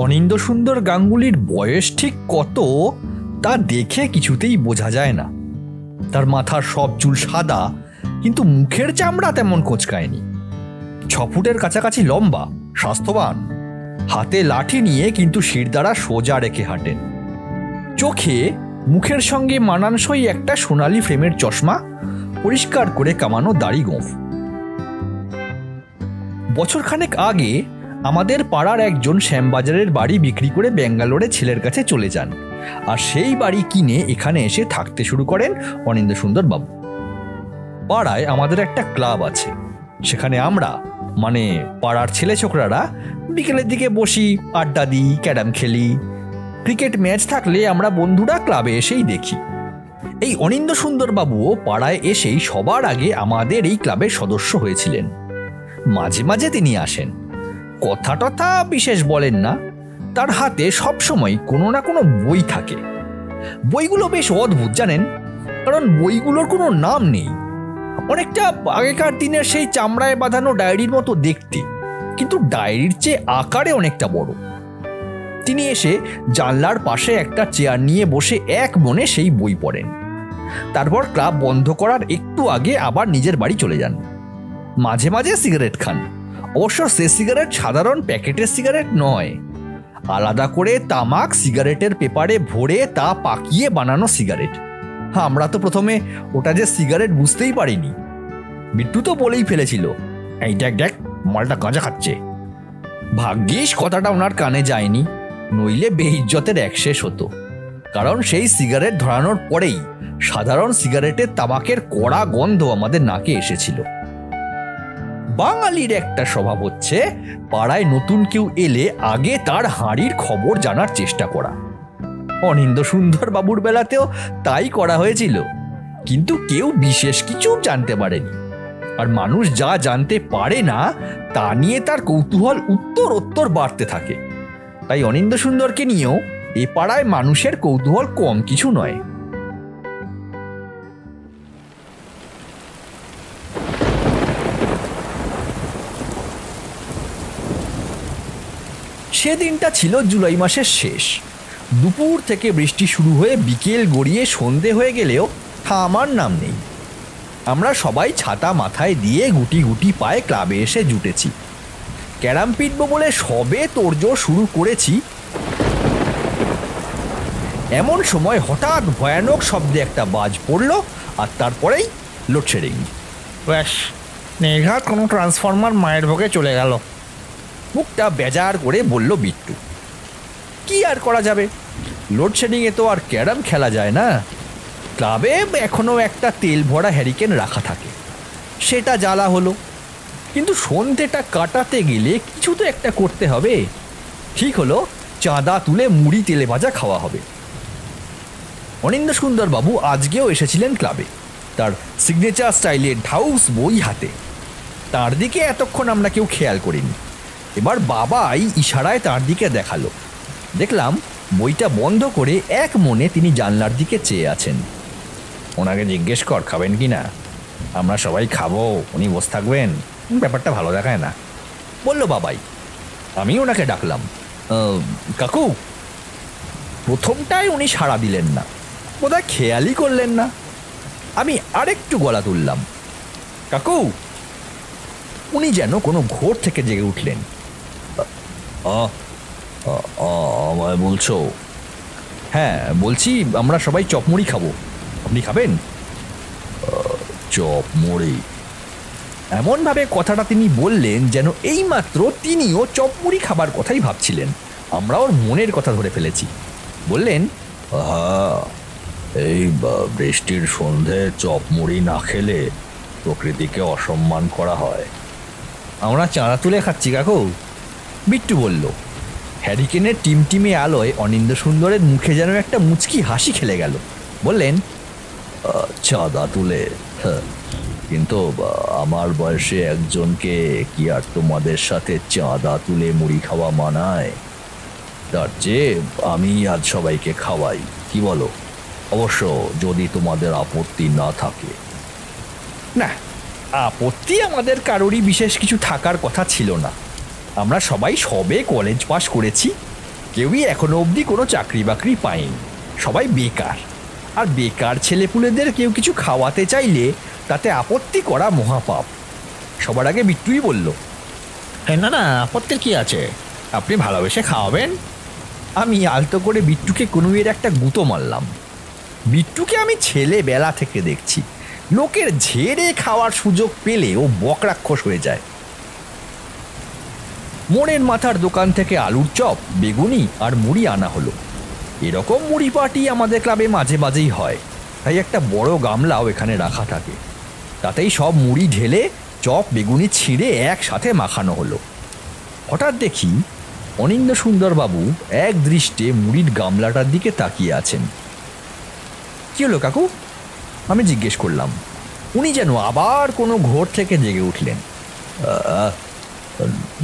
অনিন্দ্যসুন্দর গাঙ্গুলির বয়স ঠিক কত তা দেখে কিছুতেই বোঝা যায় না। তার মাথার সব চুল সাদা, কিন্তু মুখের চামড়া তেমন কোঁচকায়নি। 6 ফুটের কাছাকাছি লম্বা, স্বাস্থ্যবান, হাতে লাঠি নিয়ে কিন্তু শিরদাঁড়া সোজা রেখে হাঁটেন। চোখে মুখের সঙ্গে মানানসই একটা সোনালি ফ্রেমের চশমা, পরিষ্কার করে কামানো দাড়ি গোঁফ। বছরখানেক আগে আমাদের পাড়ার একজন শ্যামবাজারের বাড়ি বিক্রি করে ব্যাঙ্গালোরে ছেলের কাছে চলে যান, আর সেই বাড়ি কিনে এখানে এসে থাকতে শুরু করেন অনিন্দ্যসুন্দর বাবু। পাড়ায় আমাদের একটা ক্লাব আছে, সেখানে আমরা মানে পাড়ার ছেলে ছোকরারা বিকেলের দিকে বসি, আড্ডা দিই, ক্যারাম খেলি। ক্রিকেট ম্যাচ থাকলে আমরা বন্ধুরা ক্লাবে এসেই দেখি। এই অনিন্দ্যসুন্দর বাবুও পাড়ায় এসেই সবার আগে আমাদের এই ক্লাবের সদস্য হয়েছিলেন। মাঝে মাঝে তিনি আসেন, কথা টথা বিশেষ বলেন না। তার হাতে সবসময় কোনো না কোনো বই থাকে। বইগুলো বেশ অদ্ভুত জানেন, কারণ বইগুলোর কোনো নাম নেই। অনেকটা আগেকার দিনের সেই চামড়ায় বাঁধানো ডায়েরির মতো দেখতে, কিন্তু ডায়েরির চেয়ে আকারে অনেকটা বড়। তিনি এসে জানলার পাশে একটা চেয়ার নিয়ে বসে এক মনে সেই বই পড়েন। তারপর ক্লাব বন্ধ করার একটু আগে আবার নিজের বাড়ি চলে যান। মাঝে মাঝে সিগারেট খান, অবশ্য সে সিগারেট সাধারণ প্যাকেটের সিগারেট নয়, আলাদা করে তামাক সিগারেটের পেপারে ভরে তা পাকিয়ে বানানো সিগারেট। আমরা তো প্রথমে ওটা যে সিগারেট বুঝতেই পারিনি। বিট্টু তো বলেই ফেলেছিল, এই দেখ দেখ মালটা গাঁজা খাচ্ছে। ভাগ্যিস কথাটা ওনার কানে যায়নি, নইলে বেইজ্জতের এক শেষ হতো। কারণ সেই সিগারেট ধরানোর পরেই সাধারণ সিগারেটের তামাকের কড়া গন্ধ আমাদের নাকে এসেছিল। বাঙালির একটা স্বভাব হচ্ছে পাড়ায় নতুন কেউ এলে আগে তার হাঁড়ির খবর জানার চেষ্টা করা। অনিন্দ্যসুন্দর বাবুর বেলাতেও তাই করা হয়েছিল, কিন্তু কেউ বিশেষ কিছু জানতে পারেনি। আর মানুষ যা জানতে পারে না তা নিয়ে তার কৌতূহল উত্তরোত্তর বাড়তে থাকে। তাই অনিন্দ্যসুন্দরকে নিয়েও এ পাড়ায় মানুষের কৌতূহল কম কিছু নয়। সেদিনটা ছিল জুলাই মাসের শেষ। দুপুর থেকে বৃষ্টি শুরু হয়ে বিকেল গড়িয়ে সন্ধে হয়ে গেলেও থামার নাম নেই। আমরা সবাই ছাতা মাথায় দিয়ে গুটি গুটি পায়ে ক্লাবে এসে জুটেছি। ক্যারাম পিটব বলে সবে তোড়জোড় শুরু করেছি, এমন সময় হঠাৎ ভয়ানক শব্দে একটা বাজ পড়ল, আর তারপরেই লোডশেডিং। ব্যাস, নির্ঘাত কোনো ট্রান্সফরমার মায়ের ভোগে চলে গেল। মুখটা বেজার করে বলল বিট্টু। কি আর করা যাবে, লোডশেডিংয়ে তো আর ক্যারাম খেলা যায় না। ক্লাবে এখনো একটা তেল ভরা হ্যারিকেন রাখা থাকে, সেটা জ্বালা হলো। কিন্তু সন্ধ্যেটা কাটাতে গেলে কিছু তো একটা করতে হবে। ঠিক হলো, চাঁদা তুলে মুড়ি তেলে ভাজা খাওয়া হবে। অনিন্দ্যসুন্দর বাবু আজকেও এসেছিলেন ক্লাবে, তার সিগনেচার স্টাইলের ঢাউস বই হাতে। তার দিকে এতক্ষণ আমরা কেউ খেয়াল করিনি। এবার বাবাই ইশারায় তার দিকে দেখালো। দেখলাম বইটা বন্ধ করে এক মনে তিনি জানলার দিকে চেয়ে আছেন। ওনাকে জিজ্ঞেস কর খাবেন কি না, আমরা সবাই খাবো, উনি বসে থাকবেন, ব্যাপারটা ভালো দেখায় না, বলল বাবাই। আমি ওনাকে ডাকলাম, কাকু। প্রথমটায় উনি সাড়া দিলেন না, বোধহয় খেয়ালই করলেন না। আমি আরেকটু গলা তুললাম, কাকু। উনি যেন কোনো ঘোর থেকে জেগে উঠলেন। আমায় বলছো? হ্যাঁ বলছি, আমরা সবাই চপমুড়ি খাবো, আপনি খাবেন? চপমুড়ি? এমনভাবে কথাটা তিনি বললেন যেন এইমাত্র তিনিও চপমুড়ি খাবার কথাই ভাবছিলেন। আমরা ওর মনের কথা ধরে ফেলেছি। বললেন, হ্যাঁ, এই বৃষ্টির সন্ধে চপমুড়ি না খেলে প্রকৃতিকে অসম্মান করা হয়। আমরা চাঁদা তুলে খাচ্ছি কাকু, বিট্টু বলল। হ্যারিকেনের টিমটিমে আলোয় অনিন্দ্যসুন্দরের মুখে যেন একটা মুচকি হাসি খেলে গেল। বললেন, চাঁদা তুলে? কিন্তু আমার বয়সে একজনকে কি আর তোমাদের সাথে চাঁদা তুলে মুড়ি খাওয়া মানায়? তার চেয়ে আমি আজ সবাইকে খাওয়াই, কি বলো? অবশ্য যদি তোমাদের আপত্তি না থাকে। না, আপত্তি আমাদের কারোরই বিশেষ কিছু থাকার কথা ছিল না। আমরা সবাই সবে কলেজ পাশ করেছি, কেউই এখনো অবধি কোনো চাকরি বাকরি পায়নি, সবাই বেকার। আর বেকার ছেলেপুলেদের কেউ কিছু খাওয়াতে চাইলে তাতে আপত্তি করা মহাপাপ। সবার আগে বিট্টুই বলল, না না, আপত্তির কি আছে, আপনি ভালোবেসে খাওয়াবেন। আমি আলতো করে বিট্টুকে কনুইয়ের একটা গুঁতো মারলাম। বিট্টুকে আমি ছেলেবেলা থেকে দেখছি, লোকের ঝেড়ে খাওয়ার সুযোগ পেলে ও বকরাক্ষস হয়ে যায়। মোড়ের মাথার দোকান থেকে আলুর চপ, বেগুনি আর মুড়ি আনা হলো। এরকম মুড়ি পার্টি আমাদের ক্লাবে মাঝে মাঝেই হয়, তাই একটা বড় গামলাও এখানে রাখা থাকে। তাতেই সব মুড়ি ঢেলে চপ বেগুনি ছিঁড়ে একসাথে মাখানো হলো। হঠাৎ দেখি অনিন্দ সুন্দরবাবু এক দৃষ্টে মুড়ির গামলাটার দিকে তাকিয়ে আছেন। কি হলো কাকু, আমি জিজ্ঞেস করলাম। উনি যেন আবার কোনো ঘোর থেকে জেগে উঠলেন।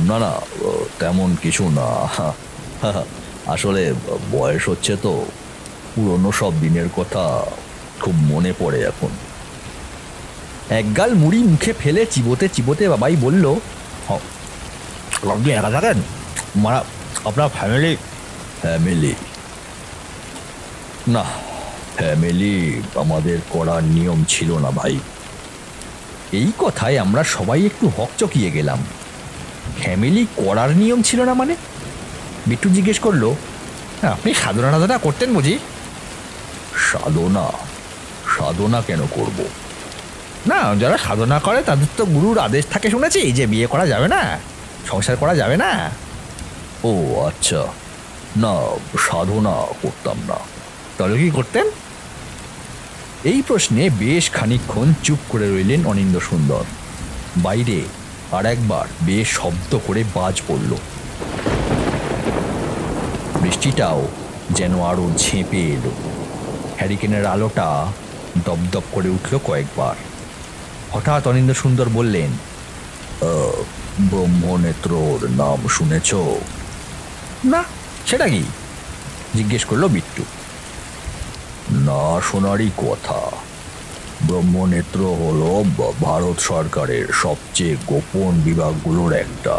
না না, তেমন কিছু না, আসলে বয়স হচ্ছে তো, পুরনো সব দিনের কথা খুব মনে পড়ে এখন। একগাল মুড়ি মুখে ফেলে চিবোতে চিবোতে বাবাই বলল, আপনি একা থাকেন? মানে আপনার ফ্যামিলি? ফ্যামিলি না, ফ্যামিলি আমাদের করার নিয়ম ছিল না ভাই। এই কথায় আমরা সবাই একটু হকচকিয়ে গেলাম। ফ্যামিলি করার নিয়ম ছিল না মানে? বিট্টু জিজ্ঞেস করলো, আপনি সাধনা টাধনা করতেন বুঝি? সাধনা? সাধনা কেন করব? না, যারা সাধনা করে তাদের তো গুরুর আদেশ থাকে শুনেছি, যে বিয়ে করা যাবে না, সংসার করা যাবে না। ও আচ্ছা, না সাধনা করতাম না। তাহলে কি করতেন? এই প্রশ্নে বেশ খানিকক্ষণ চুপ করে রইলেন অনিন্দ সুন্দর। বাইরে আর একবার বেশ শব্দ করে বাজ পড়ল। বৃষ্টিটাও যেন আরো ঝেঁপে এলো। হ্যারিকেনের আলোটা দপদপ করে উঠল কয়েকবার। হঠাৎ অনিন্দ সুন্দর বললেন, ব্রহ্মনেত্রর নাম শুনেছ? না, সেটা কি? জিজ্ঞেস করলো বিট্টু। না শোনারই কথা। ব্রহ্মনেত্র হল ভারত সরকারের সবচেয়ে গোপন বিভাগগুলোর একটা।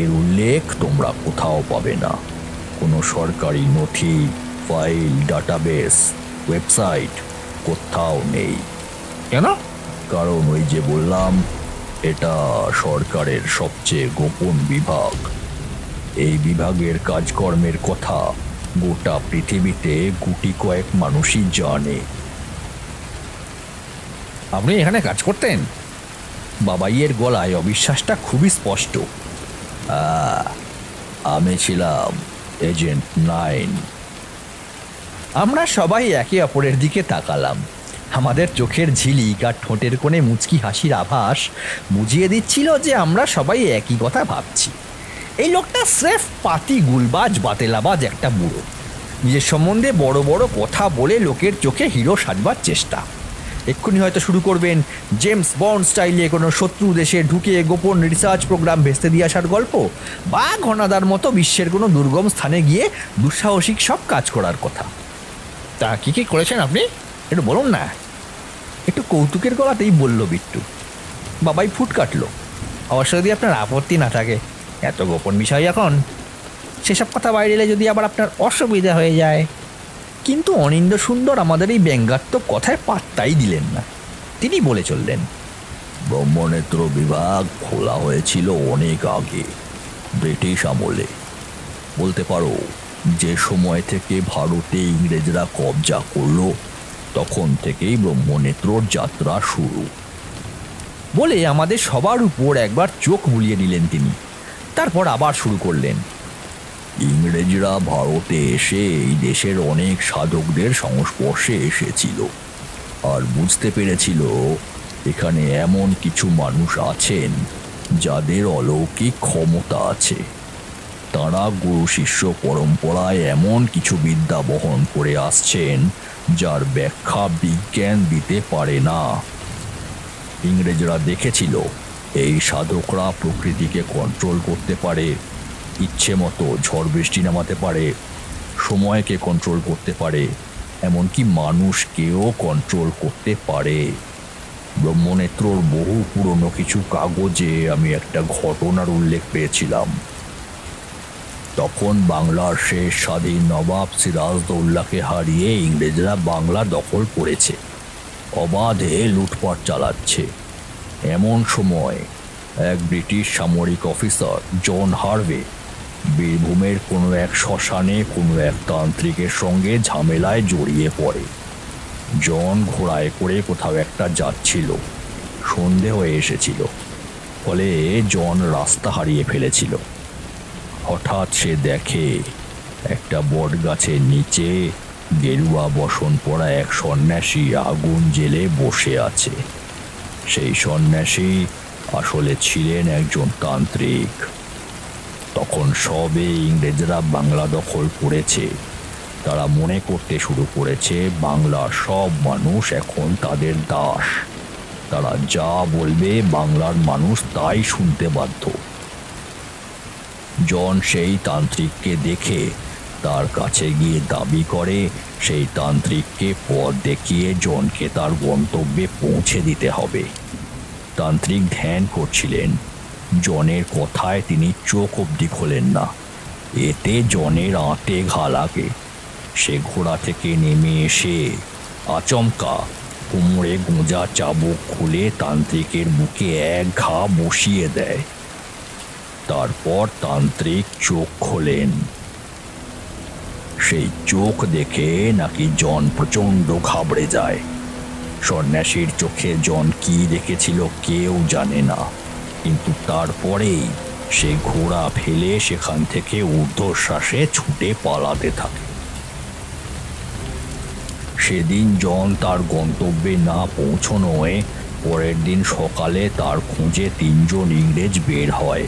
এর উল্লেখ তোমরা কোথাও পাবে না, কোনো সরকারি নথি, ফাইল, ডাটাবেস, ওয়েবসাইট কোথাও নেই। কেন? কারণ ওই যে বললাম, এটা সরকারের সবচেয়ে গোপন বিভাগ। এই বিভাগের কাজকর্মের কথা গোটা পৃথিবীতে গুটি কয়েক মানুষই জানে। আপনি এখানে কাজ করতেন? বাবাইয়ের গলায় অবিশ্বাসটা খুবই স্পষ্ট। আমি ছিলাম এজেন্ট 9। আমরা সবাই একে অপরের দিকে তাকালাম। আমাদের চোখের ঝিলিক আর ঠোঁটের কোণে মুচকি হাসির আভাস বুঝিয়ে দিচ্ছিল যে আমরা সবাই একই কথা ভাবছি। এই লোকটা স্রেফ পাতি গুলবাজ বাতেলাবাজ একটা বুড়ো। নিজের সম্বন্ধে বড় বড় কথা বলে লোকের চোখে হিরো সাজবার চেষ্টা। এক্ষুনি হয়তো শুরু করবেন জেমস বন্ড স্টাইলে কোনো শত্রু দেশে ঢুকে গোপন রিসার্চ প্রোগ্রাম ভেস্তে দিয়ে আসার গল্প, বা ঘনাদার মতো বিশ্বের কোনো দুর্গম স্থানে গিয়ে দুঃসাহসিক সব কাজ করার কথা। তা কি কি করেছেন আপনি, একটু বলুন না। একটু কৌতুকের গলাতেই বলল বিট্টু। বাবাই ফুট কাটলো। অবশ্য যদি আপনার আপত্তি না থাকে, এত গোপন বিষয় এখন, সেসব কথা বাইরে এলে যদি আবার আপনার অসুবিধা হয়ে যায়। কিন্তু অনিন্দ সুন্দর আমাদের এই ব্যঙ্গাত্মক কথায় পাত্তাই দিলেন না। তিনি বলে চললেন, ব্রহ্মনেত্র বিভাগ খোলা হয়েছিল অনেক আগে, ব্রিটিশ আমলে। বলতে পারো যে সময় থেকে ভারতে ইংরেজরা কবজা করলো, তখন থেকেই ব্রহ্মনেত্রর যাত্রা শুরু। বলে আমাদের সবার উপর একবার চোখ বুলিয়ে নিলেন তিনি। তারপর আবার শুরু করলেন, ইংরেজরা ভারতে এসে এই দেশের অনেক সাধকদের সংস্পর্শে এসেছিল, আর বুঝতে পেরেছিল এখানে এমন কিছু মানুষ আছেন যাদের অলৌকিক ক্ষমতা আছে। তাঁরা গুরু শিষ্য পরম্পরায় এমন কিছু বিদ্যা বহন করে আসছেন যার ব্যাখ্যা বিজ্ঞান দিতে পারে না। ইংরেজরা দেখেছিল এই সাধকরা প্রকৃতিকে কন্ট্রোল করতে পারে, ইচ্ছে মতো ঝড় বৃষ্টি নামাতে পারে, সময়কে কন্ট্রোল করতে পারে, এমনকি মানুষকেও কন্ট্রোল করতে পারে। ব্রহ্মনেত্রর বহু পুরনো কিছু কাগজে আমি একটা ঘটনার উল্লেখ পেয়েছিলাম। তখন বাংলার শেষ স্বাধীন নবাব সিরাজদৌল্লাকে হারিয়ে ইংরেজরা বাংলা দখল করেছে, অবাধে লুটপাট চালাচ্ছে। এমন সময় এক ব্রিটিশ সামরিক অফিসার জন হার্ভে বীরভূমের কোনো এক শ্মশানে কোনো এক তান্ত্রিকের সঙ্গে ঝামেলায় জড়িয়ে পড়ে। জন ঘোড়ায় করে কোথাও একটা যাচ্ছিল, সন্ধে হয়ে এসেছিল, ফলে জন রাস্তা হারিয়ে ফেলেছিল। হঠাৎ সে দেখে একটা বট গাছের নিচে গেরুয়া বসন পরা এক সন্ন্যাসী আগুন জেলে বসে আছে। সেই সন্ন্যাসী আসলে ছিলেন একজন তান্ত্রিক। তখন সবে ইংরেজরা বাংলা দখল করেছে, তারা মনে করতে শুরু করেছে বাংলার সব মানুষ এখন তাদের দাস। তারা যা বলবে বাংলার মানুষ তাই শুনতে বাধ্য। জন সেই তান্ত্রিককে দেখে তার কাছে গিয়ে দাবি করে সেই তান্ত্রিককে পথ দেখিয়ে জনকে তার গন্তব্যে পৌঁছে দিতে হবে। তান্ত্রিক ধ্যান করছিলেন, জনের কথায় তিনি চোখ অবধি খোলেন না। এতে জনের আঁতে ঘা লাগে। সে ঘোড়া থেকে নেমে এসে আচমকা কোমরে গোঁজা চাবুক খুলে তান্ত্রিকের বুকে এক ঘা বসিয়ে দেয়। তারপর তান্ত্রিক চোখ খোলেন। সেই চোখ দেখে নাকি জন প্রচণ্ড ঘাবড়ে যায়। সন্ন্যাসীর চোখে জন কি দেখেছিল কেউ জানে না, কিন্তু তারপরেই সে ঘোড়া ফেলে সেখান থেকে ঊর্ধ্বশ্বাসে ছুটে পালাতে থাকে। সেদিন জন তার গন্তব্যে না পৌঁছনোয় পরের দিন সকালে তার খোঁজে 3 জন ইংরেজ বের হয়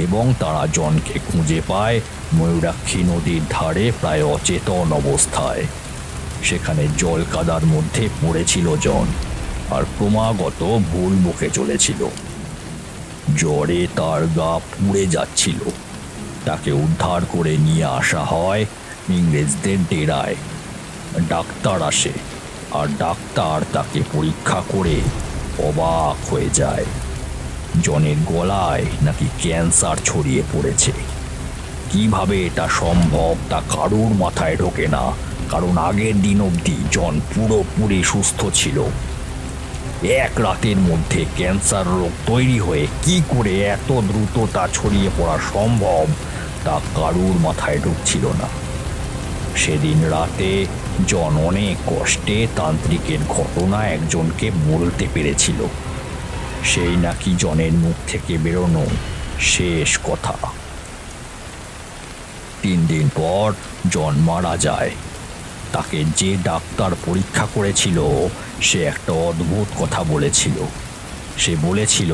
এবং তারা জনকে খুঁজে পায় ময়ূরাক্ষী নদীর ধারে প্রায় অচেতন অবস্থায়। সেখানে জল কাদার মধ্যে পড়েছিল জন আর ক্রমাগত ভুল বকে চলেছিল। জ্বরে তার গা পুড়ে যাচ্ছিল। তাকে উদ্ধার করে নিয়ে আসা হয় ইংরেজদের ডেরায়। ডাক্তার আসে আর ডাক্তার তাকে পরীক্ষা করে অবাক হয়ে যায়। জনের গলায় নাকি ক্যান্সার ছড়িয়ে পড়েছে। কিভাবে এটা সম্ভব তা কারোর মাথায় ঢোকে না, কারণ আগের দিন অবধি জন পুরোপুরি সুস্থ ছিল। এক রাতের মধ্যে ক্যান্সার রোগ তৈরি হয়ে কি করে এত দ্রুত তা ছড়িয়ে পড়া সম্ভব তা কারোর মাথায় ঢুকছিল না। সেদিন রাতে জন অনেক কষ্টে তান্ত্রিকের ঘটনা একজনকে বলতে পেরেছিল। সেই নাকি জনের মুখ থেকে বেরোনো শেষ কথা। 3 দিন পর জন মারা যায়। তাকে যে ডাক্তার পরীক্ষা করেছিল সে একটা অদ্ভুত কথা বলেছিল। সে বলেছিল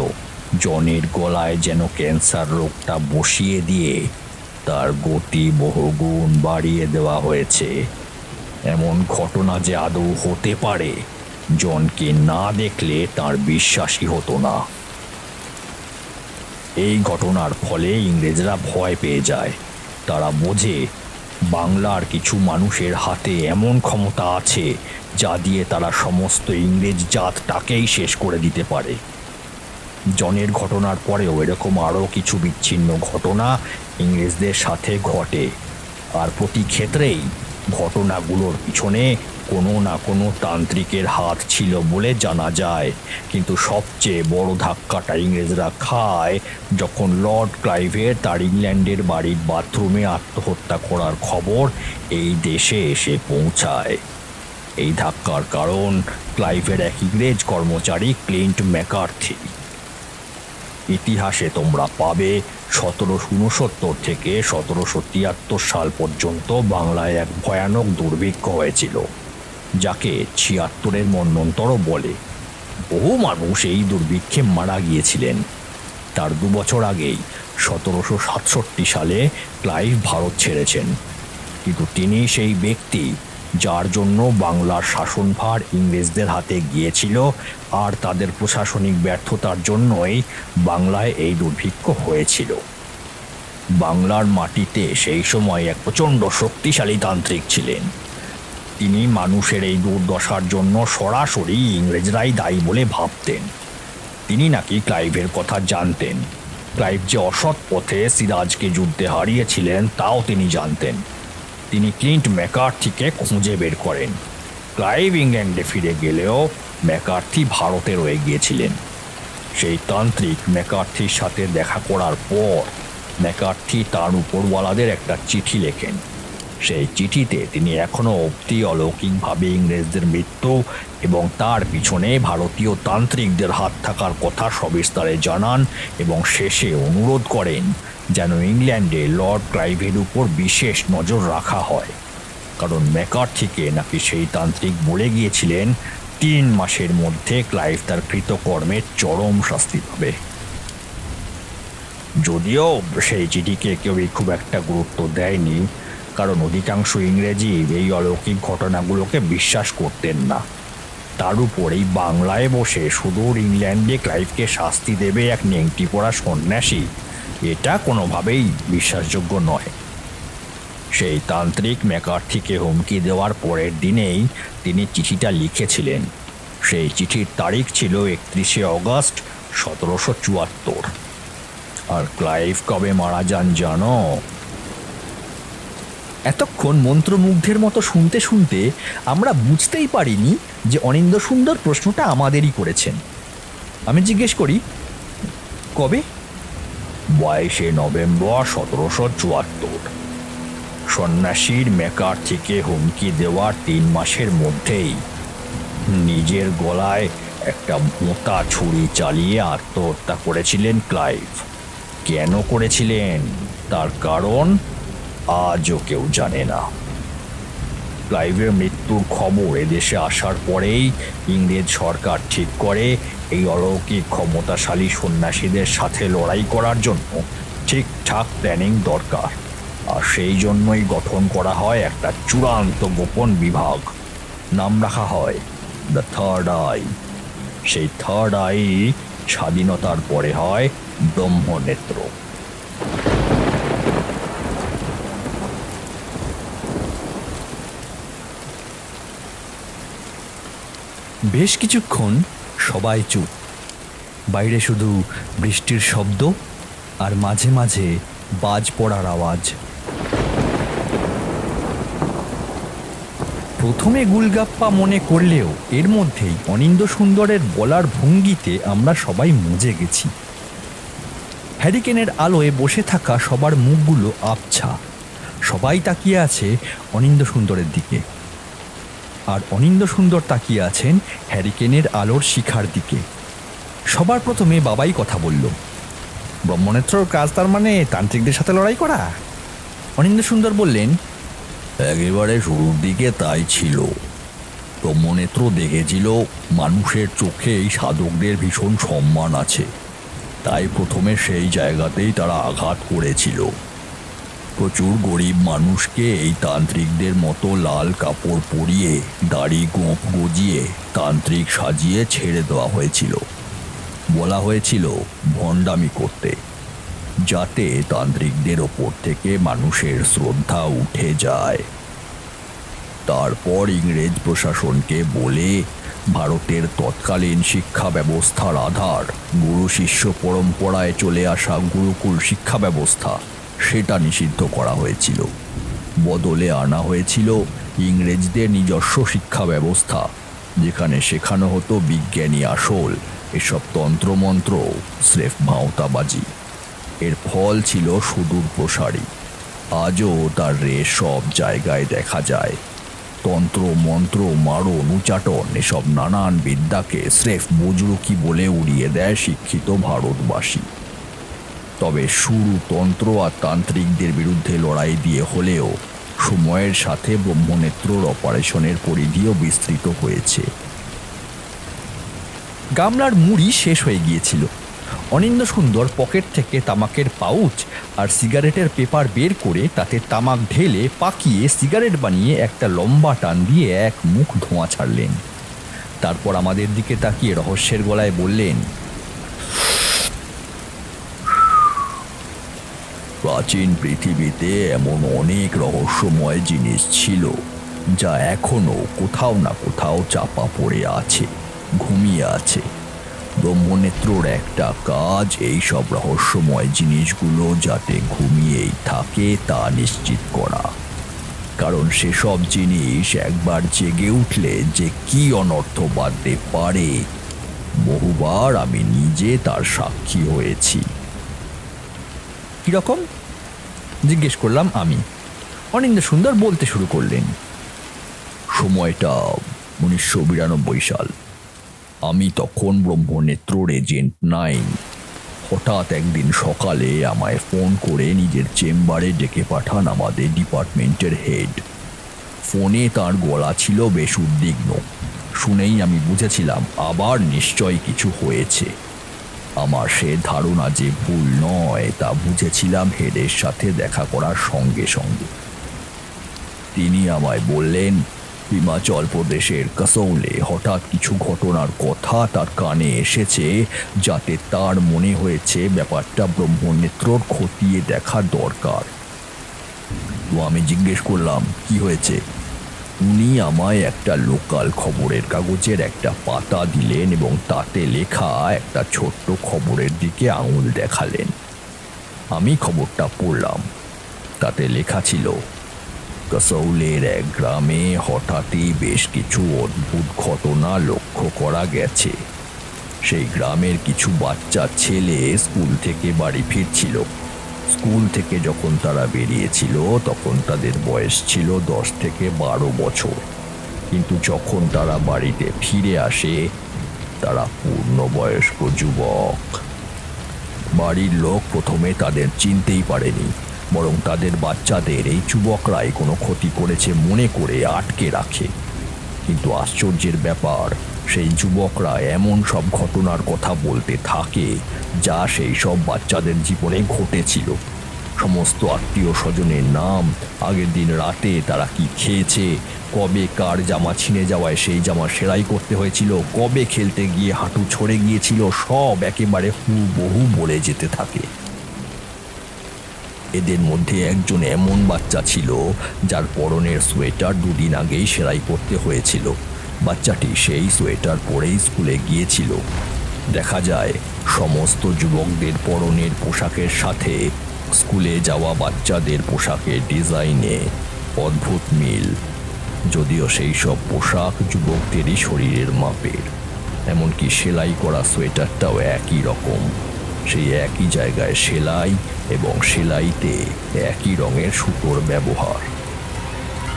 জনের গলায় যেন ক্যান্সার রোগটা বসিয়ে দিয়ে তার গতি বহুগুণ বাড়িয়ে দেওয়া হয়েছে। এমন ঘটনা যে আদৌ হতে পারে জনকে না দেখলে তার বিশ্বাসই হতো না। এই ঘটনার ফলে ইংরেজরা ভয় পেয়ে যায়। তারা বোঝে বাংলার কিছু মানুষের হাতে এমন ক্ষমতা আছে যা দিয়ে তারা সমস্ত ইংরেজ জাতটাকেই শেষ করে দিতে পারে। জনের ঘটনার পরেও এরকম আরও কিছু বিচ্ছিন্ন ঘটনা ইংরেজদের সাথে ঘটে, আর প্রতি ক্ষেত্রেই ঘটনাগুলোর পিছনে কোনো না কোনো তান্ত্রিকের হাত ছিল বলে জানা যায়। কিন্তু সবচেয়ে বড় ধাক্কাটা ইংরেজরা খায় যখন লর্ড ক্লাইভের তার ইংল্যান্ডের বাড়ির বাথরুমে আত্মহত্যা করার খবর এই দেশে এসে পৌঁছায়। এই ধাক্কার কারণ ক্লাইভের এক ইংরেজ কর্মচারী ক্লিন্ট ম্যাকার্থি। ইতিহাসে তোমরা পাবে 1769 থেকে 1773 সাল পর্যন্ত বাংলায় এক ভয়ানক দুর্ভিক্ষ হয়েছিল, যাকে 76-এর মন্বন্তরও বলে। বহু মানুষ এই দুর্ভিক্ষে মারা গিয়েছিলেন। তার 2 বছর আগেই 1767 সালে ক্লাইভ ভারত ছেড়েছেন, কিন্তু তিনি সেই ব্যক্তি যার জন্য বাংলার শাসনভার ইংরেজদের হাতে গিয়েছিল, আর তাদের প্রশাসনিক ব্যর্থতার জন্যই বাংলায় এই দুর্ভিক্ষ হয়েছিল। বাংলার মাটিতে সেই সময় এক প্রচণ্ড শক্তিশালী তান্ত্রিক ছিলেন। তিনি মানুষের এই দুর্দশার জন্য সরাসরি ইংরেজরাই দায়ী বলে ভাবতেন। তিনি নাকি ক্লাইভের কথা জানতেন, ক্লাইভ যে অসৎ পথে সিরাজকে যুদ্ধে হারিয়েছিলেন তাও তিনি জানতেন। তিনি ক্লিন্ট ম্যাকার্থিকে খুঁজে বের করেন। ক্লাইভ ইংল্যান্ডে ফিরে গেলেও ম্যাকার্থি ভারতে রয়ে গিয়েছিলেন। সেই তান্ত্রিক ম্যাকার্থির সাথে দেখা করার পর ম্যাকার্থি তার উপরওয়ালাদের একটা চিঠি লেখেন। সেই চিঠিতে তিনি এখনও অবধি অলৌকিকভাবে ইংরেজদের মৃত্যু এবং তার পিছনে ভারতীয় তান্ত্রিকদের হাত থাকার কথা সবিস্তারে জানান এবং শেষে অনুরোধ করেন যেন ইংল্যান্ডে লর্ড ক্লাইভের উপর বিশেষ নজর রাখা হয়, কারণ ম্যাকার্থিকে নাকি সেই তান্ত্রিক বলে গিয়েছিলেন 3 মাসের মধ্যে ক্লাইভ তার কৃতকর্মের চরম শাস্তি পাবে। যদিও সেই চিঠিকে কেউই খুব একটা গুরুত্ব দেয়নি, কারণ অধিকাংশ ইংরেজি এই অলৌকিক ঘটনাগুলোকে বিশ্বাস করতেন না। তার উপর এই বাংলায় বসে সুদূর ইংল্যান্ডে ক্লাইভকে শাস্তি দেবে এক নেংটি পড়া সন্ন্যাসী, এটা কোনোভাবেই বিশ্বাসযোগ্য নয়। সেই তান্ত্রিক ম্যাকার্থিকে হুমকি দেওয়ার পরের দিনেই তিনি চিঠিটা লিখেছিলেন। সেই চিঠির তারিখ ছিল 31শে অগস্ট 1774। আর ক্লাইভ কবে মারা যান জানো? এতক্ষণ মন্ত্রমুগ্ধের মতো শুনতে শুনতে আমরা বুঝতেই পারিনি যে অনিন্দ্য সুন্দর প্রশ্নটা আমাদেরই করেছেন। আমি জিজ্ঞেস করি, কবে? 22শে নভেম্বর 1774। সন্ন্যাসীর ম্যাকার্থিকে হুমকি দেওয়ার 3 মাসের মধ্যেই নিজের গলায় একটা মোটা ছুরি চালিয়ে আত্মহত্যা করেছিলেন ক্লাইভ। কেন করেছিলেন তার কারণ আজও কেউ জানে না। ক্লাইভের মৃত্যুর খবর এদেশে আসার পরেই ইংরেজ সরকার ঠিক করে এই অলৌকিক ক্ষমতাশালী সন্ন্যাসীদের সাথে লড়াই করার জন্য ঠিকঠাক প্ল্যানিং দরকার, আর সেই জন্যই গঠন করা হয় একটা চূড়ান্ত গোপন বিভাগ। নাম রাখা হয় দ্য থার্ড আই। সেই থার্ড আই স্বাধীনতার পরে হয় ব্রহ্মনেত্র। বেশ কিছুক্ষণ সবাই চুপ। বাইরে শুধু বৃষ্টির শব্দ আর মাঝে মাঝে বাজ পড়ার আওয়াজ। প্রথমে গুলগাপ্পা মনে করলেও এর মধ্যেই অনিন্দ্য সুন্দরের বলার ভঙ্গিতে আমরা সবাই মজে গেছি। হ্যারিকেনের আলোয় বসে থাকা সবার মুখগুলো আবছা। সবাই তাকিয়ে আছে অনিন্দ্য সুন্দরের দিকে, আর অনিন্দ্য সুন্দর তাকিয়ে আছেন হ্যারিকেনের আলোর শিখার দিকে। সবার প্রথমে বাবাই কথা বলল। ব্রহ্মনেত্রর কাজ তার মানে তান্ত্রিকদের সাথে লড়াই করা? অনিন্দ্য সুন্দর বললেন, একেবারে শুরুর দিকে তাই ছিল। ব্রহ্মনেত্র দেখেছিল মানুষের চোখে এই সাধকদের ভীষণ সম্মান আছে, তাই প্রথমে সেই জায়গাতেই তারা আঘাত করেছিল। প্রচুর গরিব মানুষকে এই তান্ত্রিকদের মতো লাল কাপড় পরিয়ে দাড়ি গোঁফ গজিয়ে তান্ত্রিক সাজিয়ে ছেড়ে দেওয়া হয়েছিল। বলা হয়েছিল ভণ্ডামি করতে, যাতে তান্ত্রিকদের ওপর থেকে মানুষের শ্রদ্ধা উঠে যায়। তারপর ইংরেজ প্রশাসনকে বলে ভারতের তৎকালীন শিক্ষা ব্যবস্থার আধার গুরু শিষ্য পরম্পরায় চলে আসা গুরুকুল শিক্ষা ব্যবস্থা, সেটা নিষিদ্ধ করা হয়েছিল। বদলে আনা হয়েছিল ইংরেজদের নিজস্ব শিক্ষা ব্যবস্থা, যেখানে শেখানো হতো বিজ্ঞানী আসল, এসব তন্ত্রমন্ত্র স্রেফ ভাঁওতাবাজি। এর ফল ছিল সুদূর প্রসারী। আজও তার রেশ সব জায়গায় দেখা যায়। তন্ত্র মন্ত্র মারণ উচাটন এসব নানান বিদ্যাকে স্রেফ বুজরুকি বলে উড়িয়ে দেয় শিক্ষিত ভারতবাসী। তবে শুরু তন্ত্র আর তান্ত্রিকদের বিরুদ্ধে লড়াই দিয়ে হলেও সময়ের সাথে ব্রহ্মনেত্রর অপারেশনের পরিধিও বিস্তৃত হয়েছে। গামলার মুড়ি শেষ হয়ে গিয়েছিল। অনিন্দ্য সুন্দর পকেট থেকে তামাকের পাউচ আর সিগারেটের পেপার বের করে তাতে তামাক ঢেলে পাকিয়ে সিগারেট বানিয়ে একটা লম্বা টান দিয়ে এক মুখ ধোঁয়া ছাড়লেন। তারপর আমাদের দিকে তাকিয়ে রহস্যের গলায় বললেন, প্রাচীন পৃথিবীতে এমন অনেক রহস্যময় জিনিস ছিল, যা এখনো কোথাও না কোথাও চাপা পড়ে আছে, ঘুমিয়ে আছে। ব্রহ্মনেত্রর একটা কাজ এই সব রহস্যময় জিনিসগুলো যাতে ঘুমিয়েই থাকে তা নিশ্চিত করা, কারণ সেসব জিনিস একবার জেগে উঠলে যে কি অনর্থ বাঁধতে পারে বহুবার আমি নিজে তার সাক্ষী হয়েছি। কিরকম জিজ্ঞেস করলাম আমি। অনিন্দ্য সুন্দর বলতে শুরু করলেন। সময়টা 1992 সাল। আমি তখন ব্রহ্মনেত্রর এজেন্ট 9। হঠাৎ একদিন সকালে আমায় ফোন করে নিজের চেম্বারে ডেকে পাঠান আমাদের ডিপার্টমেন্টের হেড। ফোনে তার গলা ছিল বেশ উদ্বিগ্ন। শুনেই আমি বুঝেছিলাম আবার নিশ্চয়ই কিছু হয়েছে। আমার সে ধারণা যে ভুল নয় তা বুঝেছিলাম হেডের সাথে দেখা করার সঙ্গে সঙ্গে। তিনি আমায় বললেন, হিমাচল প্রদেশের কাসৌলে হঠাৎ কিছু ঘটনার কথা তার কানে এসেছে, যাতে তার মনে হয়েছে ব্যাপারটা ব্রহ্মনেত্রর খতিয়ে দেখা দরকার। তো আমি জিজ্ঞেস করলাম কি হয়েছে। উনি আমায় একটা লোকাল খবরের কাগজের একটা পাতা দিলেন এবং তাতে লেখা একটা ছোট্ট খবরের দিকে আঙুল দেখালেন। আমি খবরটা পড়লাম। তাতে লেখা ছিল, কাসৌলের এক গ্রামে হঠাৎই বেশ কিছু অদ্ভুত ঘটনা লক্ষ্য করা গেছে। সেই গ্রামের কিছু বাচ্চা ছেলে স্কুল থেকে বাড়ি ফিরছিল। স্কুল থেকে যখন তারা বেরিয়েছিল তখন তাদের বয়স ছিল 10 থেকে 12 বছর, কিন্তু যখন তারা বাড়িতে ফিরে আসে তারা পূর্ণবয়স্ক যুবক। বাড়ির লোক প্রথমে তাদের চিনতেই পারেনি, বরং তাদের বাচ্চাদের এই যুবকরাই কোনো ক্ষতি করেছে মনে করে আটকে রাখে। কিন্তু আশ্চর্যের ব্যাপার, সেই যুবকরা এমন সব ঘটনার কথা বলতে থাকে যা সেই সব বাচ্চাদের জীবনে ঘটেছিল। সমস্ত আত্মীয় স্বজনের নাম, আগের দিন রাতে তারা কি খেয়েছে, কবে কার জামা ছিঁড়ে যাওয়ায় সেই জামা সেলাই করতে হয়েছিল, কবে খেলতে গিয়ে হাঁটু ছড়ে গিয়েছিল, সব একেবারে হুবহু বলে যেতে থাকে। এদের মধ্যে একজন এমন বাচ্চা ছিল যার পরনের সোয়েটার 2 দিন আগেই সেলাই করতে হয়েছিল। বাচ্চাটি সেই সোয়েটার পরেই স্কুলে গিয়েছিল। দেখা যায় সমস্ত যুবকদের পরনের পোশাকের সাথে স্কুলে যাওয়া বাচ্চাদের পোশাকের ডিজাইনে অদ্ভুত মিল, যদিও সেই সব পোশাক যুবকদেরই শরীরের মাপের। এমনকি সেলাই করা সোয়েটারটাও একই রকম, সেই একই জায়গায় সেলাই এবং সেলাইতে একই রঙের সুতোর ব্যবহার।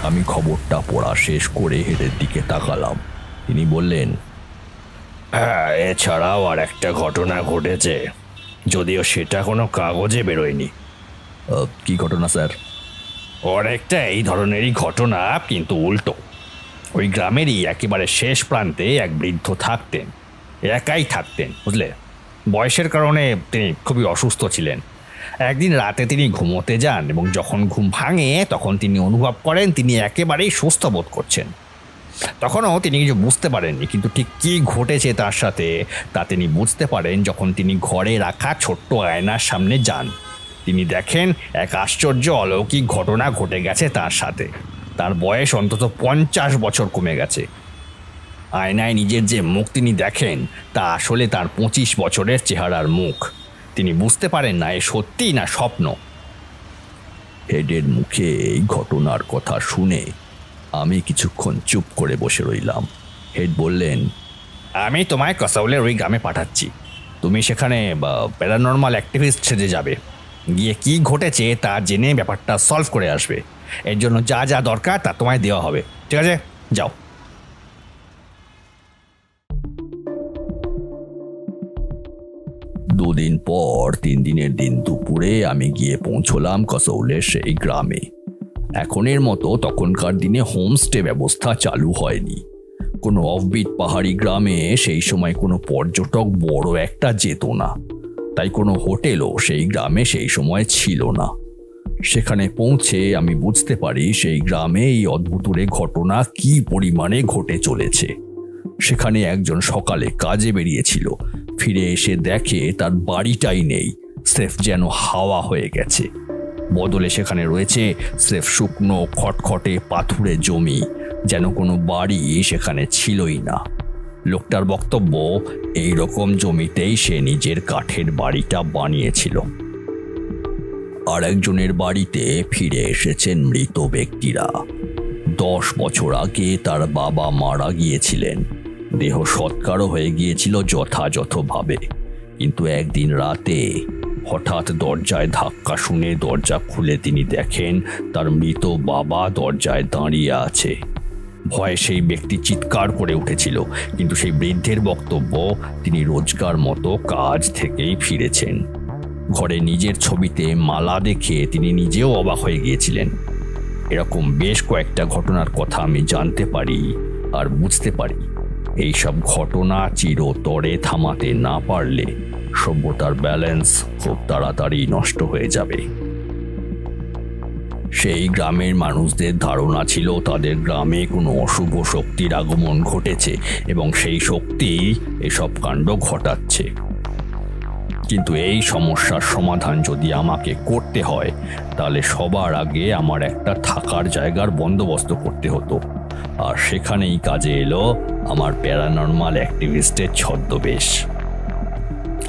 আমি খবরটা পড়া শেষ করে হেডের দিকে তাকালাম। তিনি বললেন, হ্যাঁ, এছাড়াও আর একটা ঘটনা ঘটেছে, যদিও সেটা কোনো কাগজে বেরোয়নি। কি ঘটনা স্যার? অনেকটা এই ধরনেরই ঘটনা, কিন্তু উল্টো। ওই গ্রামেরই একেবারে শেষ প্রান্তে এক বৃদ্ধ থাকতেন। একাই থাকতেন, বুঝলে। বয়সের কারণে তিনি খুবই অসুস্থ ছিলেন। একদিন রাতে তিনি ঘুমোতে যান এবং যখন ঘুম ভাঙে তখন তিনি অনুভব করেন তিনি একেবারেই সুস্থ বোধ করছেন। তখনও তিনি কিছু বুঝতে পারেননি, কিন্তু ঠিক কী ঘটেছে তার সাথে তা তিনি বুঝতে পারেন যখন তিনি ঘরে রাখা ছোট্ট আয়নার সামনে যান। তিনি দেখেন এক আশ্চর্য অলৌকিক ঘটনা ঘটে গেছে তার সাথে। তার বয়স অন্তত 50 বছর কমে গেছে। আয়নায় নিজের যে মুখ তিনি দেখেন তা আসলে তার 25 বছরের চেহারার মুখ। তিনি বুঝতে পারেন না এ সত্যি না স্বপ্ন। হেডের মুখে এই ঘটনার কথা শুনে আমি কিছুক্ষণ চুপ করে বসে রইলাম। হেড বললেন, আমি তোমায় কাসৌলের ওই গ্রামে পাঠাচ্ছি। তুমি সেখানে প্যারানর্মাল অ্যাক্টিভিস্ট সেজে যাবে, গিয়ে কি ঘটেছে তা জেনে ব্যাপারটা সলভ করে আসবে। এর জন্য যা যা দরকার তা তোমায় দেওয়া হবে, ঠিক আছে? যাও। 2 দিন পর 3 দিনের দিন দুপুরে আমি গিয়ে পৌঁছলাম কাসৌলের সেই গ্রামে। এখনের মতো তখনকার দিনে হোমস্টে ব্যবস্থা চালু হয়নি। কোনো অফবিট পাহাড়ি গ্রামে সেই সময় কোনো পর্যটক বড় একটা যেত না, তাই কোনো হোটেলও সেই গ্রামে সেই সময় ছিল না। সেখানে পৌঁছে আমি বুঝতে পারি সেই গ্রামে এই অদ্ভুতুরে ঘটনা কি পরিমাণে ঘটে চলেছে। সেখানে একজন সকালে কাজে বেরিয়েছিল, ফিরে এসে দেখে তার বাড়িটাই নেই, স্রেফ যেন হাওয়া হয়ে গেছে। বদলে সেখানে রয়েছে স্রেফ শুকনো খটখটে পাথুরে জমি, যেন কোনো বাড়ি সেখানে ছিলই না। লোকটার বক্তব্য, এই রকম জমিতেই সে নিজের কাঠের বাড়িটা বানিয়েছিল। আর একজনের বাড়িতে ফিরে এসেছেন মৃত ব্যক্তিরা। 10 বছর আগে তার বাবা মারা গিয়েছিলেন, দেহ সৎকারও হয়ে গিয়েছিল যথাযথভাবে, কিন্তু একদিন রাতে হঠাৎ দরজায় ধাক্কা শুনে দরজা খুলে তিনি দেখেন তার মৃত বাবা দরজায় দাঁড়িয়ে আছে। ভয়ে সেই ব্যক্তি চিৎকার করে উঠেছিল, কিন্তু সেই বৃদ্ধের বক্তব্য, তিনি রোজকার মতো কাজ থেকেই ফিরেছেন। ঘরে নিজের ছবিতে মালা দেখে তিনি নিজেও অবাক হয়ে গিয়েছিলেন। এরকম বেশ কয়েকটা ঘটনার কথা আমি জানতে পারি আর বুঝতে পারি। এইসব ঘটনা চিরতরে থামাতে না পারলে সভ্যতার ব্যালেন্স খুব তাড়াতাড়ি নষ্ট হয়ে যাবে। সেই গ্রামের মানুষদের ধারণা ছিল তাদের গ্রামে কোনো অশুভ শক্তির আগমন ঘটেছে এবং সেই শক্তি এসব কাণ্ড ঘটাচ্ছে। কিন্তু এই সমস্যার সমাধান যদি আমাকে করতে হয়, তাহলে সবার আগে আমার একটা থাকার জায়গার বন্দোবস্ত করতে হতো। আর সেখানেই কাজে এলো আমার প্যারানর্মাল অ্যাক্টিভিস্টের ছদ্মবেশ।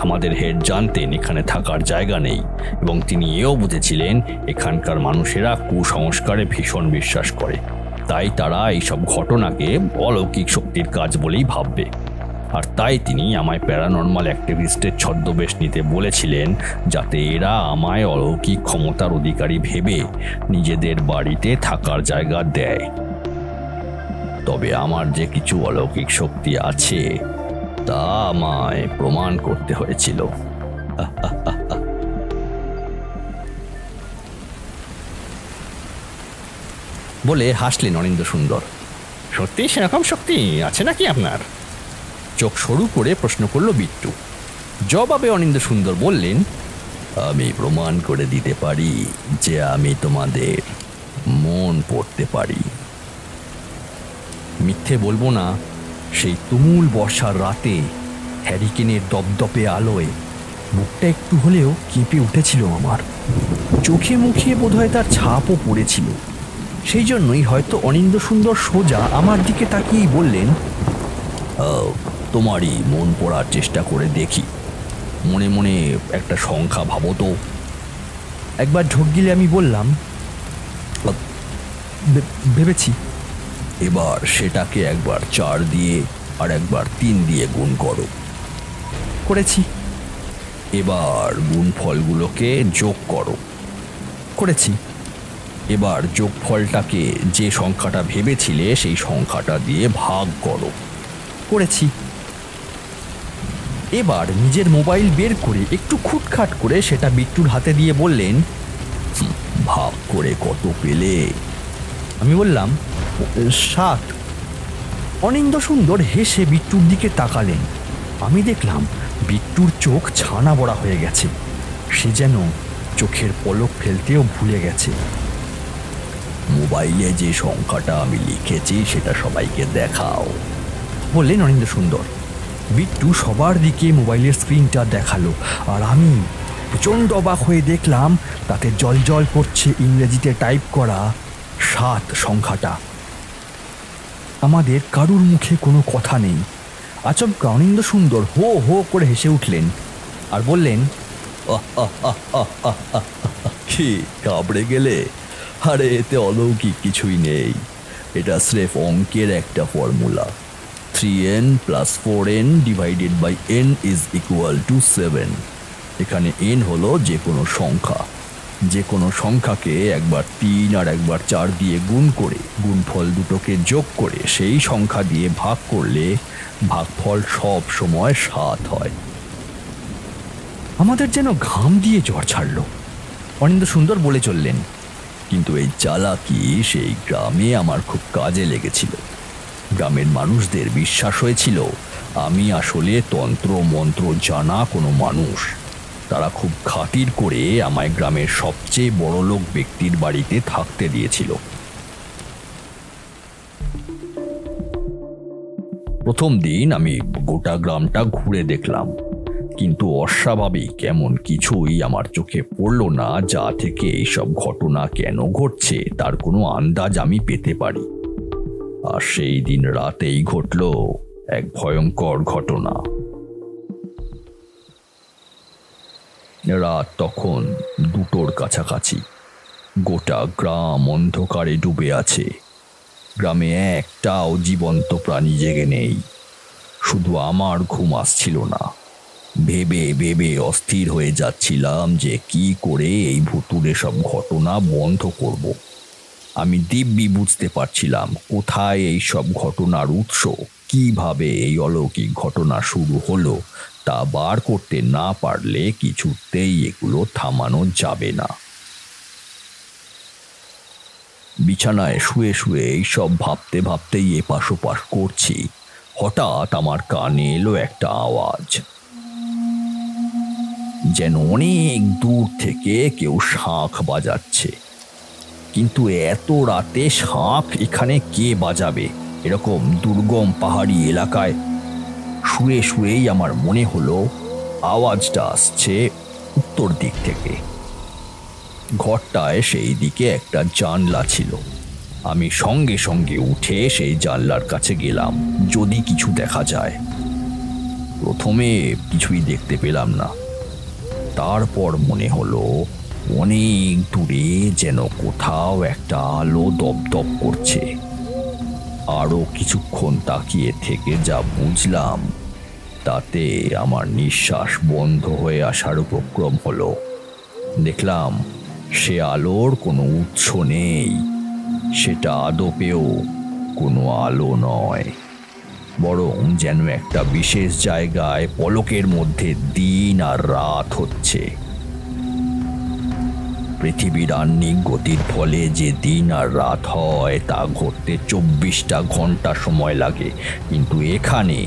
আমাদের হেড জানতেন এখানে থাকার জায়গা নেই, এবং তিনি এও বুঝেছিলেন এখানকার মানুষেরা কুসংস্কারে ভীষণ বিশ্বাস করে, তাই তারা এইসব ঘটনাকে অলৌকিক শক্তির কাজ বলেই ভাববে। আর তাই তিনি আমায় প্যারানর্মাল অ্যাক্টিভিস্টের ছদ্মবেশ নিতে বলেছিলেন, যাতে এরা আমায় অলৌকিক ক্ষমতার অধিকারী ভেবে নিজেদের বাড়িতে থাকার জায়গা দেয়। তবে আমার যে কিছু অলৌকিক শক্তি আছে তা আমায় প্রমাণ করতে হয়েছিল। বলে হাসলেন অনিন্দ্য সুন্দর। সত্যি সেরকম শক্তি আছে নাকি আপনার? চোখ সরু করে প্রশ্ন করল বিট্টু। জবাবে অনিন্দ্য সুন্দর বললেন, আমি প্রমাণ করে দিতে পারি যে আমি তোমাদের মন পড়তে পারি। মিথ্যে বলবো না, সেই তুমুল বর্ষার রাতে হ্যারিকেনের দপদপে আলোয় বুকটা একটু হলেও কেঁপে উঠেছিল আমার। চোখে মুখে বোধহয় তার ছাপও পড়েছিল। সেই জন্যই হয়তো অনিন্দ্য সুন্দর সোজা আমার দিকে তাকিয়েই বললেন, তোমারই মন পড়ার চেষ্টা করে দেখি, মনে মনে একটা সংখ্যা ভাবো তো। একবার ঢোক গিলে আমি বললাম, ভেবেছি। এবার সেটাকে একবার 4 দিয়ে আর একবার 3 দিয়ে গুণ করো। করেছি। এবার গুণফলগুলোকে যোগ করো। করেছি। এবার যোগফলটাকে যে সংখ্যাটা ভেবেছিলে সেই সংখ্যাটা দিয়ে ভাগ করো। করেছি। এবার নিজের মোবাইল বের করে একটু খুটখাট করে সেটা বিট্টুর হাতে দিয়ে বললেন, ভাগ করে কত পেলে? আমি বললাম, 7। অনিন্দ্য সুন্দর হেসে বিট্টুর দিকে তাকালেন। আমি দেখলাম বিট্টুর চোখ ছানা বড়া হয়ে গেছে, সে যেন চোখের পলক ফেলতেও ভুলে গেছে। মোবাইলে যে সংখ্যাটা আমি লিখেছি সেটা সবাইকে দেখাও, বললেন অনিন্দ্য সুন্দর। বিট্টু সবার দিকে মোবাইলের স্ক্রিনটা দেখালো, আর আমি প্রচণ্ড অবাক হয়ে দেখলাম তাতে জলজল করছে ইংরেজিতে টাইপ করা 7 সংখ্যাটা। আমাদের কারুর মুখে কোনো কথা নেই। আচমকা অনিন্দ্য সুন্দর হো হো করে হেসে উঠলেন আর বললেন, কি কাবড়ে গেলে? আরে এতে অলৌকিক কিছুই নেই, এটা স্রেফ অঙ্কের একটা ফর্মুলা। 3n + 4n divided by n is equal to 7। এখানে n হলো যে কোনো সংখ্যা, যে কোনো সংখ্যাকে একবার 3 আর একবার 4 দিয়ে গুণ করে গুণফল দুটোকে যোগ করে সেই সংখ্যা দিয়ে ভাগ করলে ভাগফল সব সময় 7 হয়। আমাদের যেন ঘাম দিয়ে জ্বর ছাড়ল। অনিন্দ্য সুন্দর বলে চললেন, কিন্তু এই চালাকি সেই গ্রামে আমার খুব কাজে লেগেছিল। গ্রামের মানুষদের বিশ্বাস হয়েছিল আমি আসলে তন্ত্র মন্ত্র জানা কোনো মানুষ। তারা খুব খাতির করে আমায় গ্রামের সবচেয়ে বড়লোক ব্যক্তির বাড়িতে থাকতে দিয়েছিল। প্রথম দিন আমি গোটা গ্রামটা ঘুরে দেখলাম, কিন্তু অস্বাভাবিক কেমন কিছুই আমার চোখে পড়ল না, যা থেকে এইসব ঘটনা কেন ঘটছে তার কোনো আন্দাজ আমি পেতে পারি। আর সেই দিন রাতেই ঘটল এক ভয়ঙ্কর ঘটনা। রাত তখন 2টোর কাছাকাছি। গোটা গ্রাম অন্ধকারে ডুবে আছে। গ্রামে একটাও জীবন্ত প্রাণী জেগে নেই। শুধু আমার ঘুম আসছিল না। ভেবে ভেবে অস্থির হয়ে যাচ্ছিলাম যে কি করে এই ভুতুড়ে সব ঘটনা বন্ধ করব। আমি দিব্যি বুঝতে পারছিলাম কোথায় এই সব ঘটনার উৎস, কিভাবে এই অলৌকিক ঘটনা শুরু হলো তা বার করতে না পারলে কিছুতেই এগুলো থামানো যাবে না। বিছানায় শুয়ে শুয়ে এইসব ভাবতে ভাবতেই এপাশ ওপাশ করছি, হঠাৎ আমার কানে এলো একটা আওয়াজ। যেন অনেক দূর থেকে কেউ শাঁখ বাজাচ্ছে। কিন্তু এত রাতে শাঁখ এখানে কে বাজাবে এরকম দুর্গম পাহাড়ি এলাকায়? শুয়ে শুয়েই আমার মনে হলো আওয়াজটা আসছে উত্তর দিক থেকে। ঘরটায় সেই দিকে একটা জানলা ছিল। আমি সঙ্গে সঙ্গে উঠে সেই জানলার কাছে গেলাম, যদি কিছু দেখা যায়। প্রথমে কিছুই দেখতে পেলাম না। তারপর মনে হলো অনেক দূরে যেন কোথাও একটা আলো দপদপ করছে। আরো কিছুক্ষণ তাকিয়ে থেকে যা বুঝলাম তাতে আমার নিঃশ্বাস বন্ধ হয়ে আসার উপক্রম হলো। দেখলাম সে আলোর কোনো উৎস নেই। সেটা আদপেও কোনো আলো নয়, বরং যেন একটা বিশেষ জায়গায় পলকের মধ্যে দিন আর রাত হচ্ছে। পৃথিবীর আহ্নিক গতির ফলে যে দিন আর রাত হয় তা ঘটতে 24টা ঘন্টা সময় লাগে, কিন্তু এখানে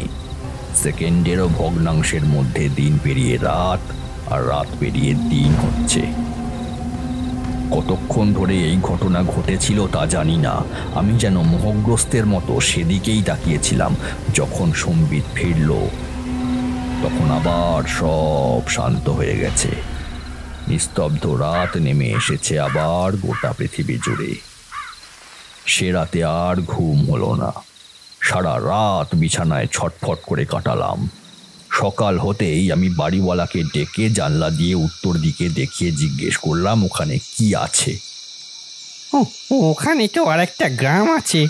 সেকেন্ডেরও ভগ্নাংশের মধ্যে দিন পেরিয়ে রাত আর রাত পেরিয়ে দিন হচ্ছে। কতক্ষণ ধরে এই ঘটনা ঘটেছিল তা জানি না। আমি যেন মোহগ্রস্তের মতো সেদিকেই তাকিয়েছিলাম। যখন সম্বিত ফিরল তখন আবার সব শান্ত হয়ে গেছে। নিস্তব্ধ রাত নেমে এসেছে আবার গোটা পৃথিবী জুড়ে। সে রাতে আর ঘুম হলো না। সারা রাত বিছানায় ছটফট করে কাটালাম। সকাল হতেই আমি বাড়িওয়ালাকে ডেকে জানলা দিয়ে উত্তর দিকে দেখিয়ে জিজ্ঞেস করলাম ওখানে কি আছে। ওখানে তো আর একটা গ্রাম আছে,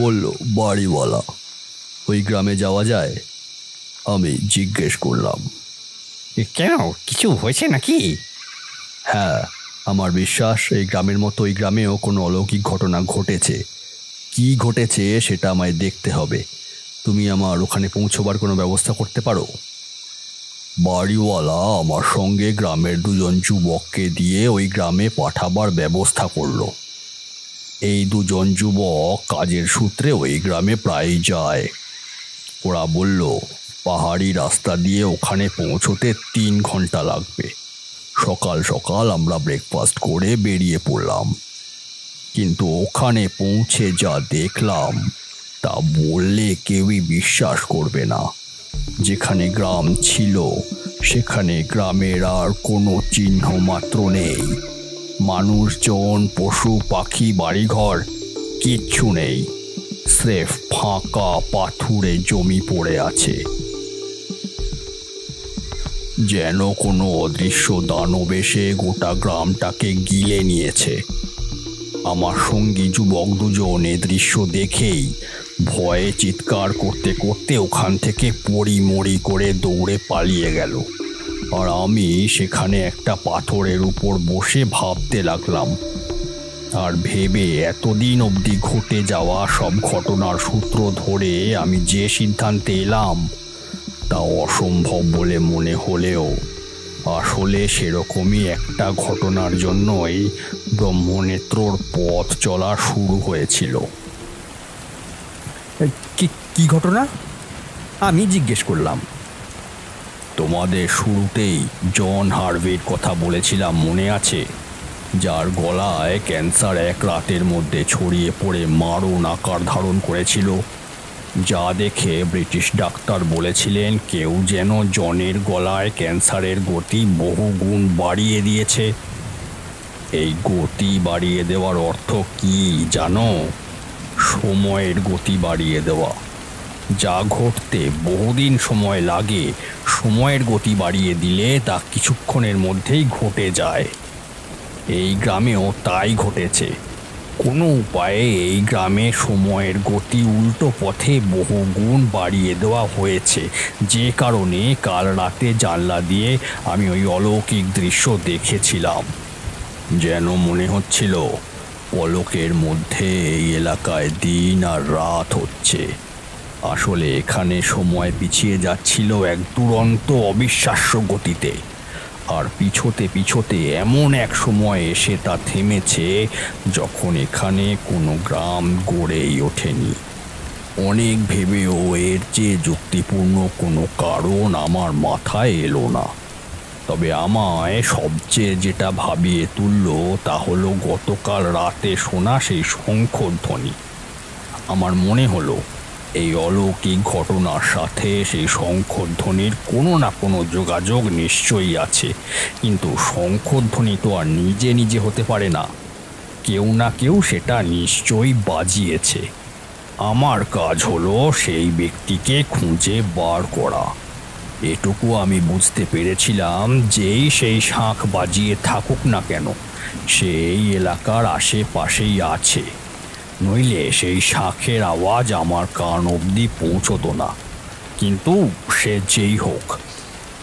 বলল বাড়িওয়ালা। ওই গ্রামে যাওয়া যায়? আমি জিজ্ঞেস করলাম। কেন, কিছু হয়েছে নাকি? হ্যাঁ, আমার বিশ্বাস এই গ্রামের মতো ওই গ্রামেও কোনো অলৌকিক ঘটনা ঘটেছে। কি ঘটেছে সেটা আমায় দেখতে হবে। তুমি আমার ওখানে পৌঁছবার কোনো ব্যবস্থা করতে পারো? বাড়িওয়ালা আমার সঙ্গে গ্রামের 2জন যুবককে দিয়ে ওই গ্রামে পাঠাবার ব্যবস্থা করলো। এই 2জন যুবক কাজের সূত্রে ওই গ্রামে প্রায় যায়। ওরা বলল পাহাড়ি রাস্তা দিয়ে ওখানে পৌঁছতে 3 ঘন্টা লাগবে। সকাল সকাল আমরা ব্রেকফাস্ট করে বেরিয়ে পড়লাম, কিন্তু ওখানে পৌঁছে যা দেখলাম তা বললে কেউই বিশ্বাস করবে না। যেখানে গ্রাম ছিল সেখানে গ্রামের আর কোনো চিহ্ন মাত্র নেই। মানুষজন, পশু পাখি, বাড়িঘর কিচ্ছু নেই। স্রেফ ফাঁকা পাথুরে জমি পড়ে আছে। যেন কোনো অদৃশ্য দানব এসে গোটা গ্রামটাকে গিলে নিয়েছে। আমার সঙ্গী যুবক 2জন এ দৃশ্য দেখেই ভয়ে চিৎকার করতে করতে ওখান থেকে পড়ি করে দৌড়ে পালিয়ে গেল। আর আমি সেখানে একটা পাথরের উপর বসে ভাবতে লাগলাম। আর ভেবে এতদিন অবধি ঘটে যাওয়া সব ঘটনার সূত্র ধরে আমি যে সিদ্ধান্তে এলাম তা অসম্ভব বলে মনে হলেও আসলে সেরকমই একটা ঘটনার জন্যই ব্রহ্মনেত্রর পথ চলা শুরু হয়েছিল। কি ঘটনা? আমি জিজ্ঞেস করলাম। তোমাদের শুরুতেই জন হার্ভের কথা বলেছিলাম, মনে আছে? যার গলায় ক্যান্সার 1 রাতের মধ্যে ছড়িয়ে পড়ে মারণ আকার ধারণ করেছিল, যা দেখে ব্রিটিশ ডাক্তার বলেছিলেন কেউ যেন জনের গলায় ক্যান্সারের গতি বহুগুণ বাড়িয়ে দিয়েছে। এই গতি বাড়িয়ে দেওয়ার অর্থ কি জানো? সময়ের গতি বাড়িয়ে দেওয়া। যা ঘটতে বহুদিন সময় লাগে, সময়ের গতি বাড়িয়ে দিলে তা কিছুক্ষণের মধ্যেই ঘটে যায়। এই গ্রামেও তাই ঘটেছে। কোনো উপায়ে এই গ্রামে সময়ের গতি উল্টো পথে বহুগুণ বাড়িয়ে দেওয়া হয়েছে, যে কারণে কাল রাতে জানলা দিয়ে আমি ওই অলৌকিক দৃশ্য দেখেছিলাম। যেন মনে হচ্ছিল পলকের মধ্যে এই এলাকায় দিন আর রাত হচ্ছে। আসলে এখানে সময় পিছিয়ে যাচ্ছিল এক দুরন্ত অবিশ্বাস্য গতিতে, আর পিছোতে পিছোতে এমন এক সময় এসে তা থেমেছে যখন এখানে কোনো গ্রাম গড়েই ওঠেনি। অনেক ভেবেও এর চেয়ে যুক্তিপূর্ণ কোনো কারণ আমার মাথায় এলো না। তবে আমায় সবচেয়ে যেটা ভাবিয়ে তুলল তা হলো গতকাল রাতে শোনা সেই শঙ্খধ্বনি। আমার মনে হলো এই অলৌকিক ঘটনার সাথে সেই শঙ্খধ্বনির কোনো না কোনো যোগাযোগ নিশ্চয়ই আছে, কিন্তু শঙ্খধ্বনি তো আর নিজে নিজে হতে পারে না, কেউ না কেউ সেটা নিশ্চয়ই বাজিয়েছে। আমার কাজ হলো সেই ব্যক্তিকে খুঁজে বার করা। এটুকু আমি বুঝতে পেরেছিলাম, যেই সেই শাঁখ বাজিয়ে থাকুক না কেন, সেই এলাকার আশেপাশেই আছে, নইলে সেই শাঁখের আওয়াজ আমার কান অবধি পৌঁছতো না। কিন্তু সে যেই হোক,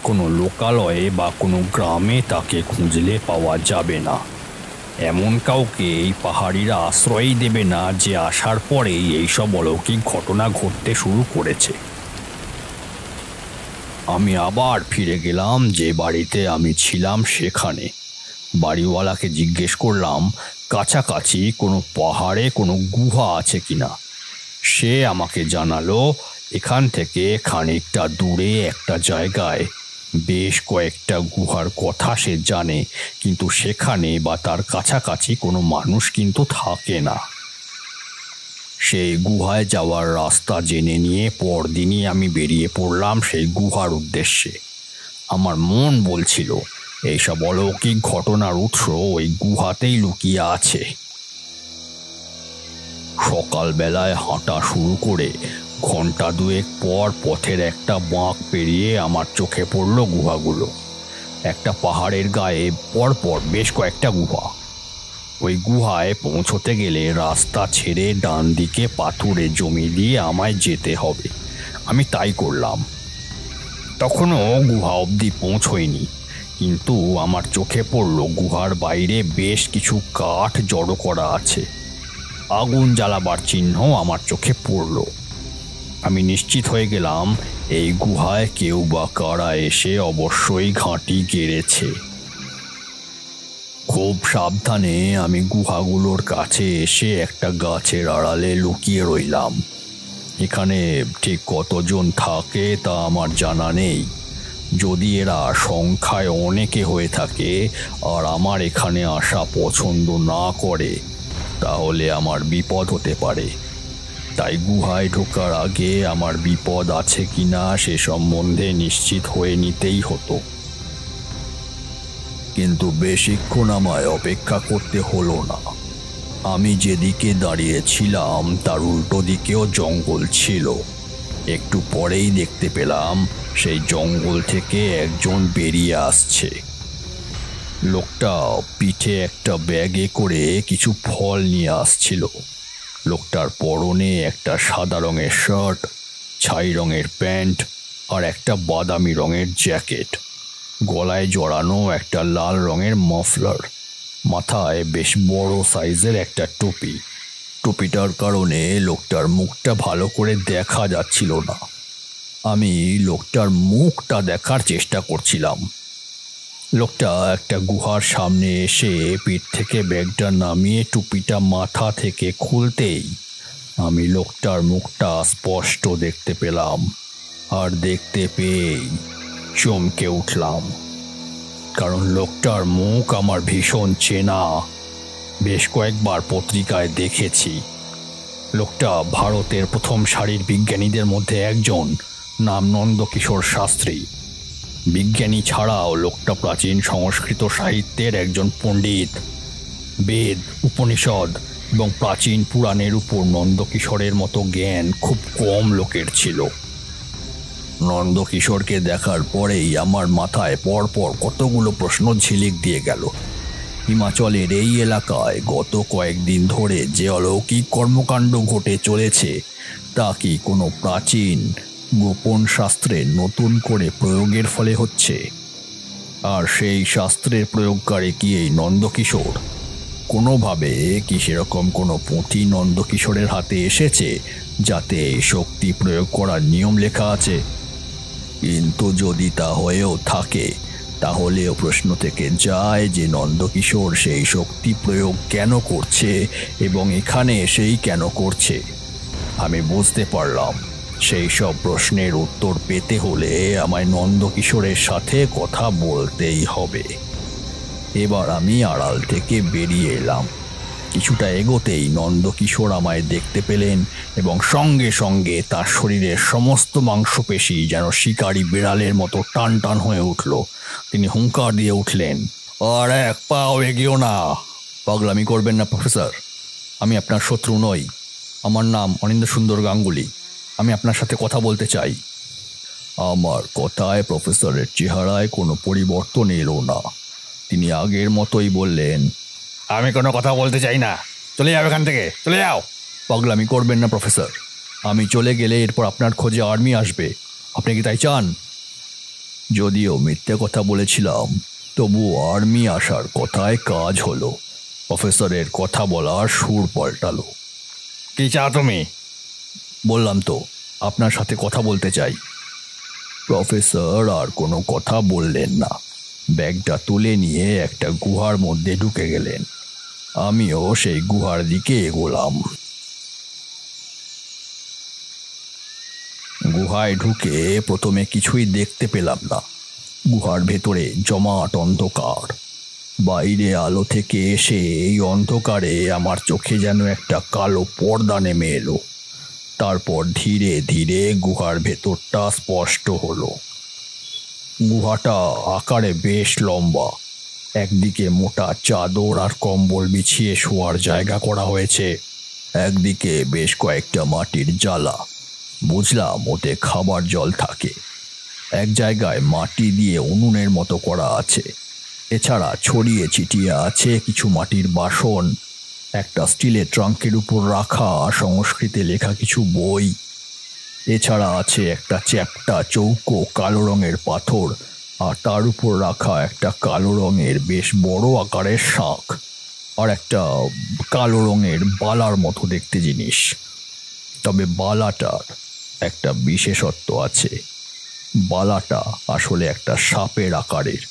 কোনো লোকালয়ে বা কোনো গ্রামে তাকে খুঁজলে পাওয়া যাবে না। এমন কাউকে এই পাহাড়িরা আশ্রয়ই দেবে না যে আসার পরেই এইসব অলৌকিক ঘটনা ঘটতে শুরু করেছে। আমি আবার ফিরে গেলাম যে বাড়িতে আমি ছিলাম সেখানে। বাড়িওয়ালাকে জিজ্ঞেস করলাম কাছাকাছি কোনো পাহাড়ে কোনো গুহা আছে কিনা। সে আমাকে জানালো এখান থেকে খানিকটা দূরে একটা জায়গায় বেশ কয়েকটা গুহার কথা সে জানে, কিন্তু সেখানে বা তার কাছাকাছি কোনো মানুষ কিন্তু থাকে না। সেই গুহায় যাওয়ার রাস্তা জেনে নিয়ে পরদিনই আমি বেরিয়ে পড়লাম সেই গুহার উদ্দেশ্যে। আমার মন বলছিল এইসব অলৌকিক ঘটনার উৎস ওই গুহাতেই লুকিয়ে আছে। সকালবেলায় হাঁটা শুরু করে ঘন্টা দুয়েক পর পথের একটা বাঁক পেরিয়ে আমার চোখে পড়ল গুহাগুলো। একটা পাহাড়ের গায়ে পরপর বেশ কয়েকটা গুহা। ওই গুহায় পৌঁছতে গেলে রাস্তা ছেড়ে ডান দিকে পাথুরে জমি দিয়ে আমায় যেতে হবে। আমি তাই করলাম। তখনও গুহা অবধি পৌঁছইনি, কিন্তু আমার চোখে পড়ল গুহার বাইরে বেশ কিছু কাঠ জড়ো করা আছে। আগুন জ্বালাবার চিহ্ন আমার চোখে পড়ল। আমি নিশ্চিত হয়ে গেলাম এই গুহায় কেউ বা কারা এসে অবশ্যই ঘাঁটি গেড়েছে। খুব সাবধানে আমি গুহাগুলোর কাছে এসে একটা গাছের আড়ালে লুকিয়ে রইলাম। এখানে ঠিক কতজন থাকে তা আমার জানা নেই। যদি এরা সংখ্যায় অনেকে হয়ে থাকে আর আমার এখানে আসা পছন্দ না করে, তাহলে আমার বিপদ হতে পারে। তাই গুহায় ঢোকার আগে আমার বিপদ আছে কিনা সে সম্বন্ধে নিশ্চিত হয়ে নিতেই হতো। কিন্তু বেশিক্ষণ আমায় অপেক্ষা করতে হলো না। আমি যেদিকে দাঁড়িয়েছিলাম তার উল্টো দিকেও জঙ্গল ছিল। একটু পরেই দেখতে পেলাম সেই জঙ্গল থেকে একজন বেরিয়ে আসছে। লোকটা পিঠে একটা ব্যাগে করে কিছু ফল নিয়ে আসছিল। লোকটার পরনে একটা সাদা রঙের শার্ট, ছাই রঙের প্যান্ট আর একটা বাদামি রঙের জ্যাকেট, গলায় জড়ানো একটা লাল রঙের মাফলার, মাথায় বেশ বড় সাইজের একটা টুপি। টুপিটার কারণে লোকটার মুখটা ভালো করে দেখা যাচ্ছিল না। আমি লোকটার মুখটা দেখার চেষ্টা করছিলাম। লোকটা একটা গুহার সামনে এসে পিঠ থেকে ব্যাগটা নামিয়ে টুপিটা মাথা থেকে খুলতেই আমি লোকটার মুখটা স্পষ্ট দেখতে পেলাম। আর দেখতে পেয়েই চমকে উঠলাম, কারণ লোকটার মুখ আমার ভীষণ চেনা। বেশ কয়েকবার পত্রিকায় দেখেছি। লোকটা ভারতের প্রথম সারির বিজ্ঞানীদের মধ্যে একজন, নাম নন্দকিশোর শাস্ত্রী। বিজ্ঞানী ছাড়াও লোকটা প্রাচীন সংস্কৃত সাহিত্যের একজন পণ্ডিত। বেদ, উপনিষদ, এবং প্রাচীন পুরাণের উপর নন্দকিশোরের মতো জ্ঞান খুব কম লোকের ছিল। নন্দকিশোরকে দেখার পরেই আমার মাথায় পরপর কতগুলো প্রশ্ন ঝিলিক দিয়ে গেল। হিমাচলের এই এলাকায় গত কয়েকদিন ধরে যে অলৌকিক কর্মকাণ্ড ঘটে চলেছে তা কি কোনো প্রাচীন গোপন শাস্ত্রের নতুন করে প্রয়োগের ফলে হচ্ছে? আর সেই শাস্ত্রের প্রয়োগকারী কি এই নন্দকিশোর? কোনোভাবে কি সেরকম কোনো পুঁথি নন্দকিশোরের হাতে এসেছে যাতে এই শক্তি প্রয়োগ করার নিয়ম লেখা আছে? কিন্তু যদি তা হয়েও থাকে তাহলেও প্রশ্ন থেকে যায় যে নন্দকিশোর সেই শক্তি প্রয়োগ কেন করছে এবং এখানে এসেই কেন করছে। আমি বুঝতে পারলাম সেই সব প্রশ্নের উত্তর পেতে হলে আমায় নন্দকিশোরের সাথে কথা বলতেই হবে। এবার আমি আড়াল থেকে বেরিয়ে এলাম। কিছুটা এগোতেই নন্দকিশোর আমায় দেখতে পেলেন এবং সঙ্গে সঙ্গে তার শরীরের সমস্ত মাংসপেশি যেন শিকারী বিড়ালের মতো টান টান হয়ে উঠল। তিনি হুঙ্কার দিয়ে উঠলেন, আর এক পাও এগিয়েও না। পাগলামি করবেন না প্রফেসর, আমি আপনার শত্রু নই। আমার নাম অনিন্দ্য সুন্দর গাঙ্গুলি। আমি আপনার সাথে কথা বলতে চাই। আমার কথায় প্রফেসরের চেহারায় কোনো পরিবর্তন এলো না। তিনি আগের মতোই বললেন, আমি কোনো কথা বলতে চাই না, চলে যাও এখান থেকে, চলে যাও। পাগলামি করবেন না প্রফেসর, আমি চলে গেলে এরপর আপনার খোঁজে আর্মি আসবে। আপনি কি তাই চান? যদিও মিথ্যে কথা বলেছিলাম তবু আর্মি আসার কথায় কাজ হলো। প্রফেসরের কথা বলার সুর পাল্টালো। কি চাও তুমি? বললাম তো আপনার সাথে কথা বলতে চাই। প্রফেসর আর কোনো কথা বললেন না। ব্যাগটা তুলে নিয়ে একটা গুহার মধ্যে ঢুকে গেলেন। আমিও সেই গুহার দিকে এগোলাম। গুহায় ঢুকে প্রথমে কিছুই দেখতে পেলাম না। গুহার ভেতরে জমাট অন্ধকার। বাইরে আলো থেকে এসে এই অন্ধকারে আমার চোখে যেন একটা কালো পর্দা নেমে এলো। তারপর ধীরে ধীরে গুহার ভেতরটা স্পষ্ট হলো। গুহাটা আকারে বেশ লম্বা। একদিকে মোটা চাদর আর কম্বল বিছিয়ে শোয়ার জায়গা করা হয়েছে, একদিকে বেশ কয়েকটা মাটির জালা। বুঝলাম ওতে খাবার জল থাকে। এক জায়গায় মাটি দিয়ে উনুনের মতো করা আছে। এছাড়া ছড়িয়ে ছিটিয়ে আছে কিছু মাটির বাসন, একটা স্টিলের ট্রাঙ্কের উপর রাখা সংস্কৃতে লেখা কিছু বই। এছাড়া আছে একটা চ্যাপ্টা চৌকো কালো রঙের পাথর আর তার উপর রাখা একটা কালো রঙের বেশ বড় আকারের শাঁখ আর একটা কালো রঙের বালার মতো দেখতে জিনিস। তবে বালাটার একটা বিশেষত্ব আছে। বালাটা আসলে একটা সাপের আকারের,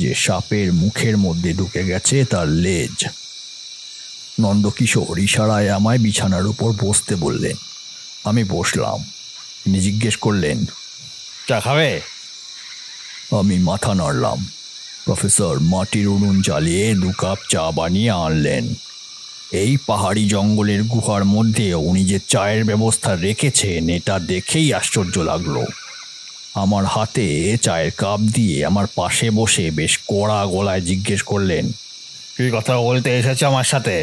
যে সাপের মুখের মধ্যে ঢুকে গেছে তার লেজ। নন্দকিশোর ইশারায় আমায় বিছানার উপর বসতে বললেন। আমি বসলাম। তিনি জিজ্ঞেস করলেন, চা খাবে? আমি মাথা নাড়লাম। প্রফেসর মাটির উনুন জ্বালিয়ে 2 কাপ চা বানিয়ে আনলেন। এই পাহাড়ি জঙ্গলের গুহার মধ্যে উনি যে চায়ের ব্যবস্থা রেখেছেন এটা দেখেই আশ্চর্য লাগলো। আমার হাতে চায়ের কাপ দিয়ে আমার পাশে বসে বেশ কড়া গলায় জিজ্ঞেস করলেন, কি কথা বলতে এসেছে আমার সাথে?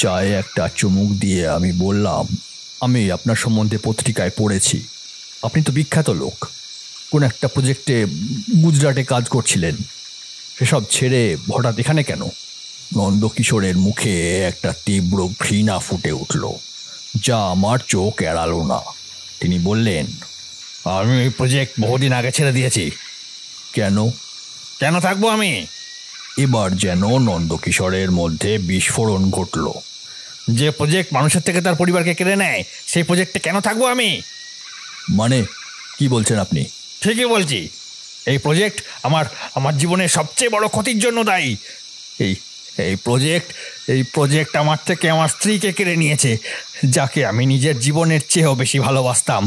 চায়ে একটা চুমুক দিয়ে আমি বললাম, আমি আপনার সম্বন্ধে পত্রিকায় পড়েছি। আপনি তো বিখ্যাত লোক। কোন একটা প্রজেক্টে গুজরাটে কাজ করছিলেন। সেসব ছেড়ে হঠাৎ এখানে কেন? নন্দকিশোরের মুখে একটা তীব্র ঘৃণা ফুটে উঠল, যা আমার চোখ এড়ালো না। তিনি বললেন, আমি এই প্রজেক্ট বহুদিন আগে ছেড়ে দিয়েছি। কেন? কেন থাকবো আমি? এবার যেন নন্দকিশোরের মধ্যে বিস্ফোরণ ঘটল। যে প্রজেক্ট মানুষের থেকে তার পরিবারকে কেড়ে নেয় সেই প্রজেক্টে কেন থাকবো আমি? মানে কি বলছেন আপনি? ঠিকই বলছি। এই প্রজেক্ট আমার জীবনের সবচেয়ে বড় ক্ষতির জন্য দায়ী। এই প্রজেক্ট আমার থেকে আমার স্ত্রীকে কেড়ে নিয়েছে, যাকে আমি নিজের জীবনের চেয়েও বেশি ভালোবাসতাম।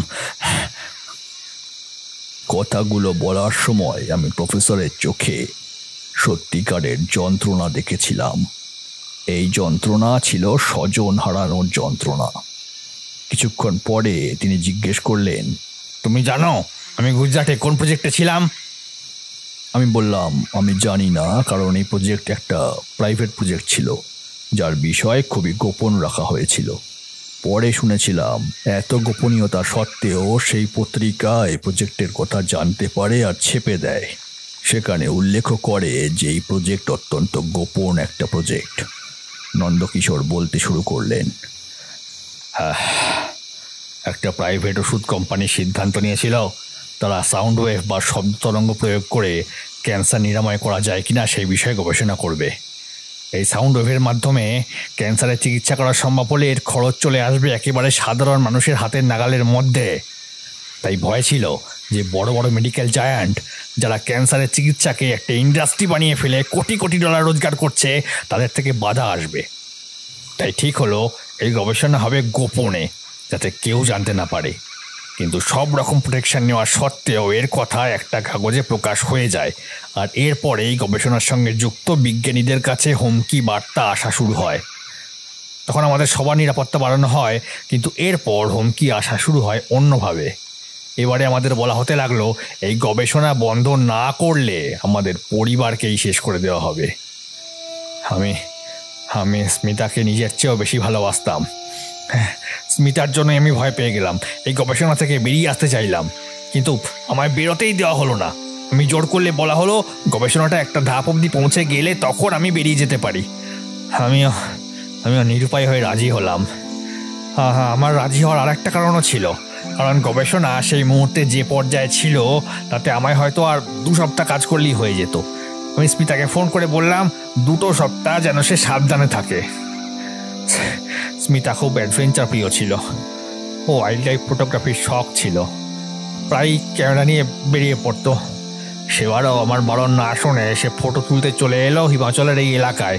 কথাগুলো বলার সময় আমি প্রফেসরের চোখে সত্যিকারের যন্ত্রণা দেখেছিলাম। এই যন্ত্রণা ছিল স্বজন হারানোর যন্ত্রণা। কিছুক্ষণ পরে তিনি জিজ্ঞেস করলেন, তুমি জানো আমি গুজরাটে কোন প্রজেক্টে ছিলাম? আমি বললাম, আমি জানি না, কারণ এই প্রজেক্ট একটা প্রাইভেট প্রজেক্ট ছিল। যার বিষয় খুবই গোপন রাখা হয়েছিল। পরে শুনেছিলাম এত গোপনীয়তা সত্ত্বেও সেই পত্রিকা এই প্রজেক্টের কথা জানতে পারে আর ছেপে দেয়। সেখানে উল্লেখ করে যে এই প্রজেক্ট অত্যন্ত গোপন একটা প্রজেক্ট। নন্দকিশোর বলতে শুরু করলেন, একটা প্রাইভেট ওষুধ কোম্পানির সিদ্ধান্ত নিয়েছিল তারা সাউন্ড ওয়েভ বা শব্দ তরঙ্গ প্রয়োগ করে ক্যান্সার নিরাময় করা যায় কিনা সেই বিষয়ে গবেষণা করবে। এই সাউন্ড ওয়েভের মাধ্যমে ক্যান্সারের চিকিৎসা করা সম্ভব হলে এর খরচ চলে আসবে একেবারে সাধারণ মানুষের হাতের নাগালের মধ্যে। তাই ভয় ছিল যে বড় বড় মেডিকেল জায়ান্ট যারা ক্যান্সারের চিকিৎসাকে একটা ইন্ডাস্ট্রি বানিয়ে ফেলে কোটি কোটি ডলার রোজগার করছে তাদের থেকে বাধা আসবে। তাই ঠিক হলো এই গবেষণা হবে গোপনে, যাতে কেউ জানতে না পারে। কিন্তু সব রকম প্রোটেকশন নেওয়া সত্ত্বেও এর কথা একটা কাগজে প্রকাশ হয়ে যায়, আর এরপর এই গবেষণার সঙ্গে যুক্ত বিজ্ঞানীদের কাছে হুমকি বার্তা আসা শুরু হয়। তখন আমাদের সবার নিরাপত্তা বাড়ানো হয়, কিন্তু এরপর হুমকি আসা শুরু হয় অন্যভাবে। এবারে আমাদের বলা হতে লাগলো এই গবেষণা বন্ধ না করলে আমাদের পরিবারকেই শেষ করে দেওয়া হবে। আমি স্মিতাকে নিজের চেয়েও বেশি ভালোবাসতাম। স্মিতার জন্য আমি ভয় পেয়ে গেলাম, এই গবেষণা থেকে বেরিয়ে আসতে চাইলাম, কিন্তু আমায় বেরোতেই দেওয়া হলো না। আমি জোর করলে বলা হলো গবেষণাটা একটা ধাপ অবধি পৌঁছে গেলে তখন আমি বেরিয়ে যেতে পারি। আমিও নিরুপায় হয়ে রাজি হলাম। আমার রাজি হওয়ার আর একটা কারণও ছিল, কারণ গবেষণা সেই মুহূর্তে যে পর্যায়ে ছিল তাতে আমায় হয়তো আর 2 সপ্তাহ কাজ করলেই হয়ে যেত। আমি স্মিতাকে ফোন করে বললাম 2 সপ্তাহ যেন সে সাবধানে থাকে। স্মিতা খুব অ্যাডভেঞ্চার প্রিয় ছিল, ও ওয়াইল্ড লাইফ ফটোগ্রাফির শখ ছিল, প্রায় ক্যামেরা নিয়ে বেরিয়ে পড়তো। সেবারও আমার বারণ না শুনে সে ফটো তুলতে চলে এলো হিমাচলের এই এলাকায়।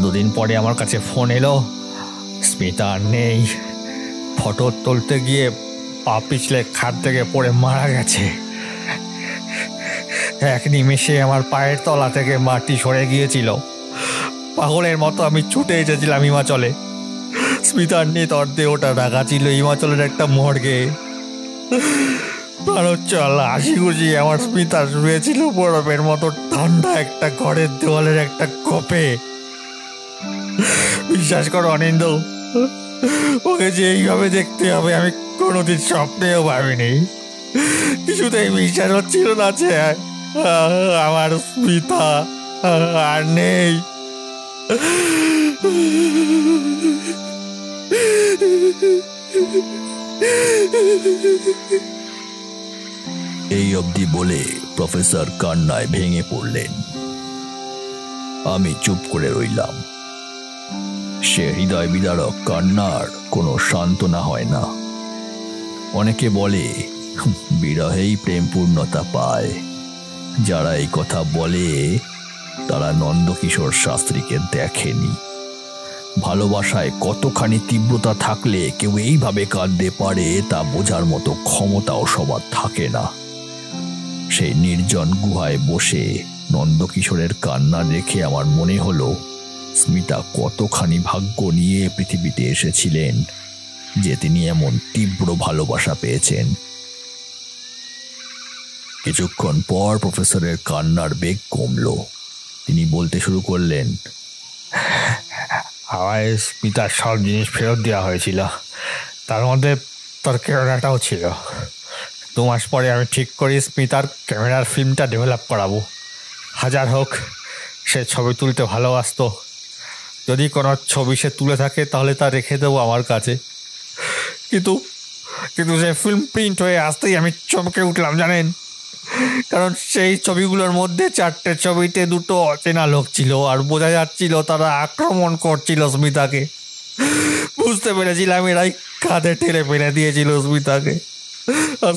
2 দিন পরে আমার কাছে ফোন এলো, স্মিতা আর নেই। ফটো তুলতে গিয়ে পা পিছলে খাট থেকে পড়ে মারা গেছে। এক নিমেষে আমার পায়ের তলা থেকে মাটি সরে গিয়েছিল। পাগলের মতো আমি ছুটে এসেছিলাম হিমাচলে। স্মিতার নেতর দেহটা রাখা ছিল হিমাচলের একটা মর্গে। প্রাণোচ্ছল হাসি খুশি আমার স্মিতা শুয়েছিল বরফের মতো ঠান্ডা একটা ঘরের দেওয়ালের একটা কোপে। বিশ্বাস করো অনিন্দ, ওকে যে এইভাবে দেখতে হবে আমি কোনোদিন স্বপ্নেও ভাবিনি। কিছুতেই বিশ্বাস হচ্ছিল না যে আমার স্মিতা আর নেই। এই অবধি বলে প্রফেসর কান্নায় ভেঙে পড়লেন। আমি চুপ করে রইলাম। সে হৃদয় বিদারক কান্নার কোনো সান্ত্বনা হয় না। অনেকে বলে বিরহেই প্রেম পূর্ণতা পায়। যারা এই কথা বলে তারা নন্দকিশোর শাস্ত্রীকে দেখেনি। ভালোবাসায় কতখানি তীব্রতা থাকলে কেউ এইভাবে কাঁদতে পারে তা বোঝার মতো ক্ষমতাও সবার থাকে না। সেই নির্জন গুহায় বসে নন্দকিশোরের কান্না দেখে আমার মনে হলো স্মিতা কতখানি ভাগ্য নিয়ে পৃথিবীতে এসেছিলেন যে তিনি এমন তীব্র ভালোবাসা পেয়েছেন। কিছুক্ষণ পর প্রফেসরের কান্নার বেগ কমল। তিনি বলতে শুরু করলেন, আমায় স্মিতার সব জিনিস ফেরত দেওয়া হয়েছিল, তার মধ্যে তোর ক্যামেরাটাও ছিল। 2 মাস পরে আমি ঠিক করি স্মিতার ক্যামেরার ফিল্মটা ডেভেলপ করাবো। হাজার হোক সে ছবি তুলতে ভালোবাসতো, যদি কোনো ছবি সে তুলে থাকে তাহলে তা রেখে দেবো আমার কাছে। কিন্তু সে ফিল্ম প্রিন্ট হয়ে আসতেই আমি চমকে উঠলাম জানেন, কারণ সেই ছবিগুলোর মধ্যে 4টে ছবিতে 2টো অচেনা লোক ছিল, আর বোঝা যাচ্ছিল তারা আক্রমণ করছিল স্মিতাকে। বুঝতে পেরেছিলাম এরাই কাঁধে ঠেলে ফেলে দিয়েছিল স্মিতাকে। আর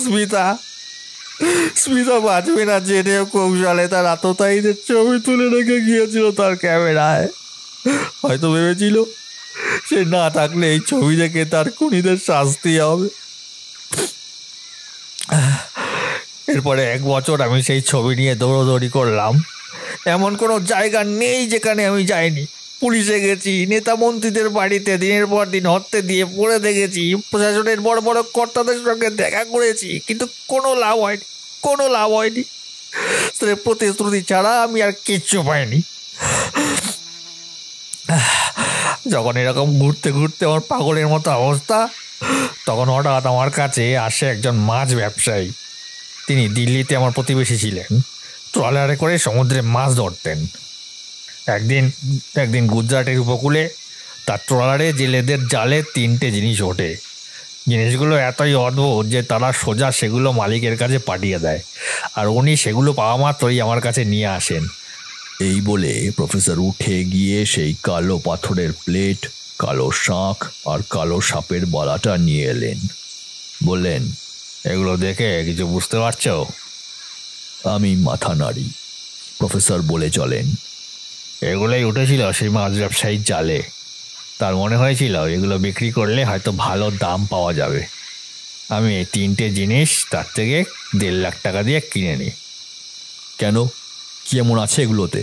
স্মিতা বাঁচবে না জেনেও কৌশলে তার আততায়ীদের ছবি তুলে রেখে গিয়েছিল তার ক্যামেরায়। হয়তো ভেবেছিল সে না থাকলে এই ছবি দেখে তার খুনিদের শাস্তি হবে। এরপরে 1 বছর আমি সেই ছবি নিয়ে দৌড়দৌড়ি করলাম। এমন কোনো জায়গা নেই যেখানে আমি যাইনি। পুলিশে গেছি, নেতা মন্ত্রীদের বাড়িতে দিনের পর দিন হত্যে দিয়ে পড়ে দেখেছি, প্রশাসনের বড় বড় কর্তাদের সঙ্গে দেখা করেছি, কিন্তু কোনো লাভ হয়নি। প্রতিশ্রুতি ছাড়া আমি আর কিচ্ছু পাইনি। যখন এরকম ঘুরতে ঘুরতে আমার পাগলের মতো অবস্থা, তখন হঠাৎ আমার কাছে আসে একজন মাছ ব্যবসায়ী। তিনি দিল্লিতে আমার প্রতিবেশী ছিলেন, ট্রলারে করে সমুদ্রে মাছ ধরতেন। একদিন গুজরাটের উপকূলে তার ট্রলারে জেলেদের জালে 3টে জিনিস ওঠে। জিনিসগুলো এতই অদ্ভুত যে তারা সোজা সেগুলো মালিকের কাছে পাঠিয়ে দেয়, আর উনি সেগুলো পাওয়া মাত্রই আমার কাছে নিয়ে আসেন। এই বলে প্রফেসর উঠে গিয়ে সেই কালো পাথরের প্লেট, কালো শাঁখ আর কালো সাপের বালাটা নিয়ে এলেন। বললেন, এগুলো দেখে কিছু বুঝতে পারছো? আমি মাথা নাড়ি। প্রফেসর বলে চলেন, এগুলোই উঠেছিল সেই মাছ ব্যবসায়ীর জালে। তার মনে হয়েছিল এগুলো বিক্রি করলে হয়তো ভালো দাম পাওয়া যাবে। আমি এই 3টে জিনিস তার থেকে 1.5 লাখ টাকা দিয়ে কিনে নিই। কেন, কি এমন আছে এগুলোতে?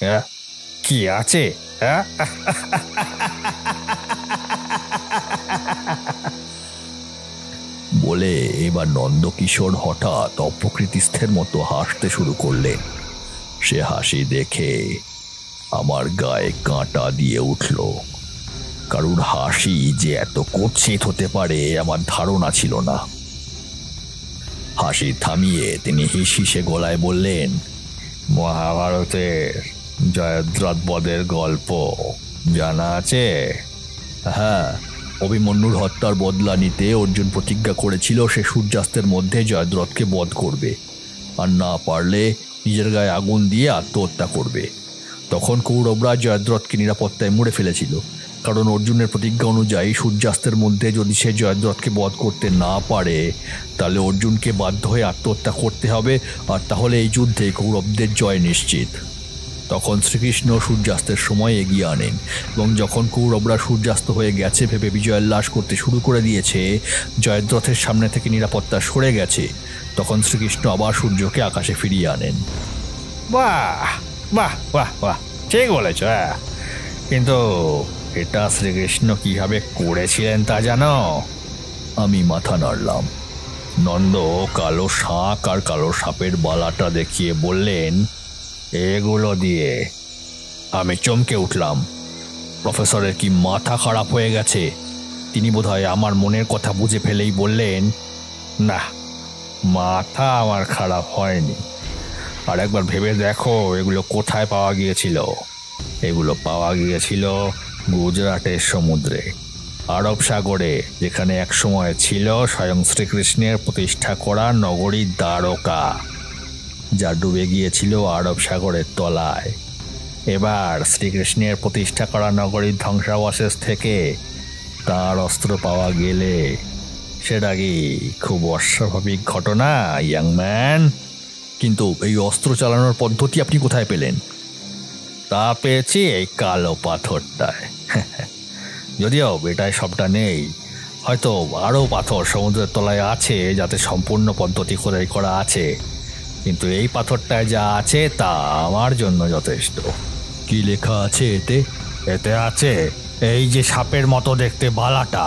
হ্যাঁ, কি আছে? হ্যাঁ, বলে এবার নন্দকিশোর হঠাৎ অপ্রকৃতিস্থের মতো হাসতে শুরু করলেন। সে হাসি দেখে আমার গায়ে কাঁটা দিয়ে উঠল। কারুর হাসি যে এত কুৎসিত হতে পারে আমার ধারণা ছিল না। হাসি থামিয়ে তিনি হিসহিসে গলায় বললেন, মহাভারতের জয়দ্রথ বধের গল্প জানা আছে? হ্যাঁ, অভিমন্যুর হত্যার বদলা নিতে অর্জুন প্রতিজ্ঞা করেছিল সে সূর্যাস্তের মধ্যে জয়দ্রথকে বধ করবে, আর না পারলে নিজের গায়ে আগুন দিয়ে আত্মহত্যা করবে। তখন কৌরবরা জয়দ্রথকে নিরাপত্তায় মুড়ে ফেলেছিল, কারণ অর্জুনের প্রতিজ্ঞা অনুযায়ী সূর্যাস্তের মধ্যে যদি সে জয়দ্রথকে বধ করতে না পারে তাহলে অর্জুনকে বাধ্য হয়ে আত্মহত্যা করতে হবে, আর তাহলে এই যুদ্ধে কৌরবদের জয় নিশ্চিত। তখন শ্রীকৃষ্ণ সূর্যাস্তের সময় এগিয়ে আনেন, এবং যখন কৌরবরা সূর্যাস্ত হয়ে গেছে ভেবে বিজয়োল্লাস করতে শুরু করে দিয়েছে, জয়দ্রথের সামনে থেকে নিরাপত্তা সরে গেছে, তখন শ্রীকৃষ্ণ আবার সূর্যকে আকাশে ফিরিয়ে আনেন। বাহ বাহ বাহ বাহ, ঠিক বলেছ। হ্যাঁ, কিন্তু এটা শ্রীকৃষ্ণ কিভাবে করেছিলেন তা জানো? আমি মাথা নাড়লাম। নন্দ কালো শাঁখ আর কালো সাপের বালাটা দেখিয়ে বললেন, এগুলো দিয়ে। আমি চমকে উঠলাম। প্রফেসরের কি মাথা খারাপ হয়ে গেছে? তিনি বোধহয় আমার মনের কথা বুঝে ফেলেই বললেন, না, মাথা আমার খারাপ হয়নি। আর একবার ভেবে দেখো এগুলো কোথায় পাওয়া গিয়েছিল। এগুলো পাওয়া গিয়েছিল গুজরাটের সমুদ্রে, আরব সাগরে, যেখানে একসময় ছিল স্বয়ং শ্রীকৃষ্ণের প্রতিষ্ঠা করা নগরী দ্বারকা, যা ডুবে গিয়েছিল আরব সাগরের তলায়। এবার শ্রীকৃষ্ণের প্রতিষ্ঠা করা নগরীর ধ্বংসাবশেষ থেকে তার অস্ত্র পাওয়া গেলে সেটা কি খুব অস্বাভাবিক ঘটনা, ইয়াং ম্যান? কিন্তু এই অস্ত্র চালানোর পদ্ধতি আপনি কোথায় পেলেন? তা পেয়েছি এই কালো পাথরটায়। যদিও এটাই সবটা নেই, হয়তো আরও পাথর সমুদ্রের তলায় আছে যাতে সম্পূর্ণ পদ্ধতি খোদাই করা আছে, কিন্তু এই পাথরটায় যা আছে তা আমার জন্য যথেষ্ট। কি লেখা আছে এতে? এতে আছে এই যে সাপের মতো দেখতে বালাটা,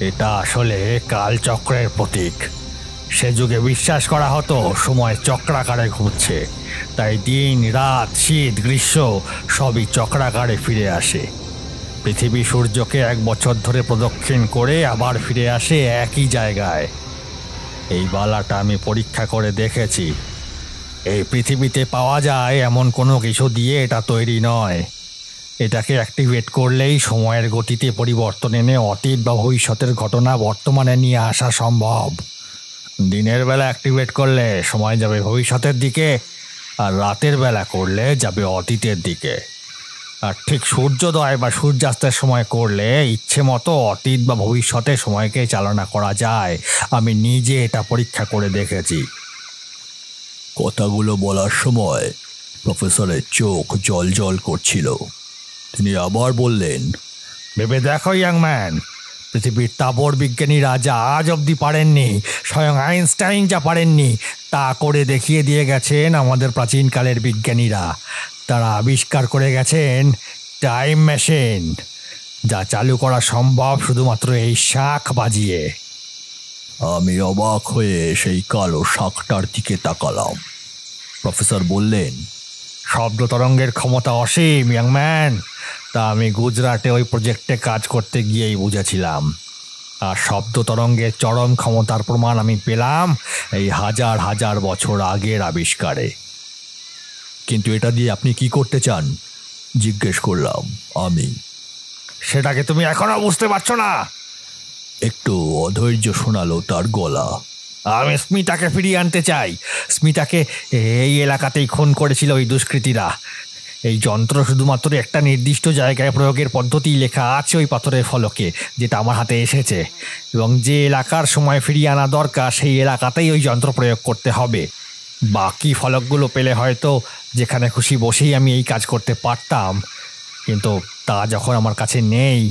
এটা আসলে কালচক্রের প্রতীক। সে যুগে বিশ্বাস করা হতো সময় চক্রাকারে ঘুরছে, তাই দিন রাত শীত গ্রীষ্ম সবই চক্রাকারে ফিরে আসে। পৃথিবী সূর্যকে 1 বছর ধরে প্রদক্ষিণ করে আবার ফিরে আসে একই জায়গায়। এই বালাটা আমি পরীক্ষা করে দেখেছি। এই পৃথিবীতে পাওয়া যায় এমন কোনো কিছু দিয়ে এটা তৈরি নয়। এটাকে অ্যাক্টিভেট করলেই সময়ের গতিতে পরিবর্তন এনে অতীত বা ভবিষ্যতের ঘটনা বর্তমানে নিয়ে আসা সম্ভব। দিনের বেলা অ্যাক্টিভেট করলে সময় যাবে ভবিষ্যতের দিকে, আর রাতের বেলা করলে যাবে অতীতের দিকে। আর ঠিক সূর্যোদয় বা সূর্যাস্তের সময় করলে ইচ্ছে মতো অতীত বা ভবিষ্যতের সময়কে চালনা করা যায়। আমি নিজে এটা পরীক্ষা করে দেখেছি। কথাগুলো বলার সময় প্রফেসরের চোখ জল জল করছিল। তিনি আবার বললেন, ভেবে দেখো ইয়াং ম্যান, পৃথিবীর তাবড় বিজ্ঞানীরা যা আজ অবধি পারেননি, স্বয়ং আইনস্টাইন যা পারেননি, তা করে দেখিয়ে দিয়ে গেছেন আমাদের প্রাচীনকালের বিজ্ঞানীরা। তারা আবিষ্কার করে গেছেন টাইম মেশিন, যা চালু করা সম্ভব শুধুমাত্র এই শাঁখ বাজিয়ে। আমি অবাক হয়ে সেই কালো শাঁখটার দিকে তাকালাম। প্রফেসর বললেন, শব্দ তরঙ্গের ক্ষমতা অসীম ইয়াং ম্যান। তা আমি গুজরাটে ওই প্রজেক্টে কাজ করতে গিয়েই বুঝেছিলাম। আর শব্দ তরঙ্গের চরম ক্ষমতার প্রমাণ আমি পেলাম এই হাজার হাজার বছর আগের আবিষ্কারে। কিন্তু এটা দিয়ে আপনি কি করতে চান জিজ্ঞেস করলাম আমি। সেটাকে তুমি এখনো বুঝতে পারছো না? একটু অধৈর্য শোনালো তার গলা। আমি স্মিতাকে ফিরিয়ে আনতে চাই। স্মিতাকে এই এলাকাতেই খুন করেছিল ওই দুষ্কৃতীরা। এই যন্ত্র শুধুমাত্র একটা নির্দিষ্ট জায়গায় প্রয়োগের পদ্ধতি লেখা আছে ওই পাথরের ফলকে, যেটা আমার হাতে এসেছে, এবং যে এলাকার সময় ফিরিয়ে আনা দরকার সেই এলাকাতেই ওই যন্ত্র প্রয়োগ করতে হবে। বাকি ফলকগুলো পেলে হয়তো যেখানে খুশি বসেই আমি এই কাজ করতে পারতাম, কিন্তু তা যখন আমার কাছে নেই।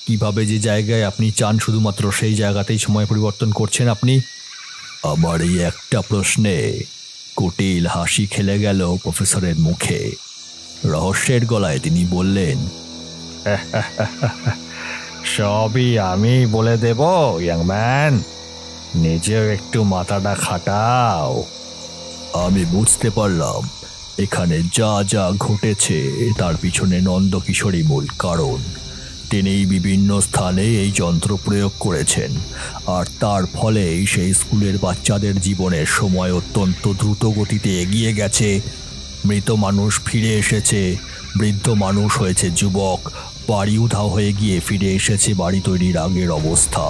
কিভাবে যে জায়গায় আপনি চান শুধুমাত্র সেই জায়গাতেই সময় পরিবর্তন করছেন আপনি? আমার এই একটা প্রশ্নে কুটিল হাসি খেলে গেল প্রফেসরের মুখে। রহস্যের গলায় তিনি বললেন, সবই আমি বলে দেব ইয়াং ম্যান, নিজেও একটু মাথাটা খাটাও। আমি বুঝতে পারলাম এখানে যা যা ঘটেছে তার পিছনে নন্দকিশোরী মূল কারণ। তিনি বিভিন্ন স্থানে এই যন্ত্র প্রয়োগ করেছেন, আর তার ফলেই সেই স্কুলের বাচ্চাদের জীবনের সময় অত্যন্ত দ্রুত গতিতে এগিয়ে গেছে। মৃত মানুষ ফিরে এসেছে, বৃদ্ধ মানুষ হয়েছে যুবক, বাড়ি উধাও হয়ে গিয়ে ফিরে এসেছে বাড়ি তৈরির আগের অবস্থা,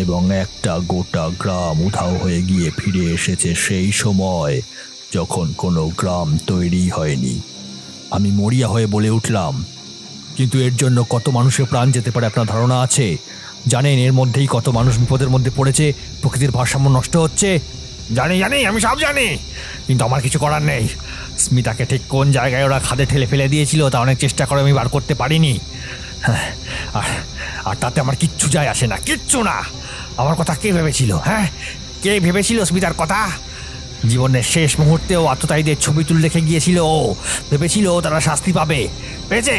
এবং একটা গোটা গ্রাম উধাও হয়ে গিয়ে ফিরে এসেছে সেই সময় যখন কোনো গ্রাম তৈরি হয়নি। আমি মরিয়া হয়ে বলে উঠলাম, কিন্তু এর জন্য কত মানুষের প্রাণ যেতে পারে আপনার ধারণা আছে? জানেন এর মধ্যেই কত মানুষ বিপদের মধ্যে পড়েছে, প্রকৃতির ভারসাম্য নষ্ট হচ্ছে? জানি জানি, আমি সব জানি, কিন্তু আমার কিছু করার নেই। স্মিতাকে ঠিক কোন জায়গায় ওরা খাদে ঠেলে ফেলে দিয়েছিল তা অনেক চেষ্টা করে আমি বার করতে পারিনি। আর তাতে আমার কিচ্ছু যায় আসে না, কিচ্ছু না। আমার কথা কে ভেবেছিল? হ্যাঁ, কে ভেবেছিল স্মিতার কথা? জীবনের শেষ মুহূর্তেও আততায়ীদের ছবি তুলে রেখে গিয়েছিল ও, ভেবেছিল তারা শাস্তি পাবে। পেয়েছে?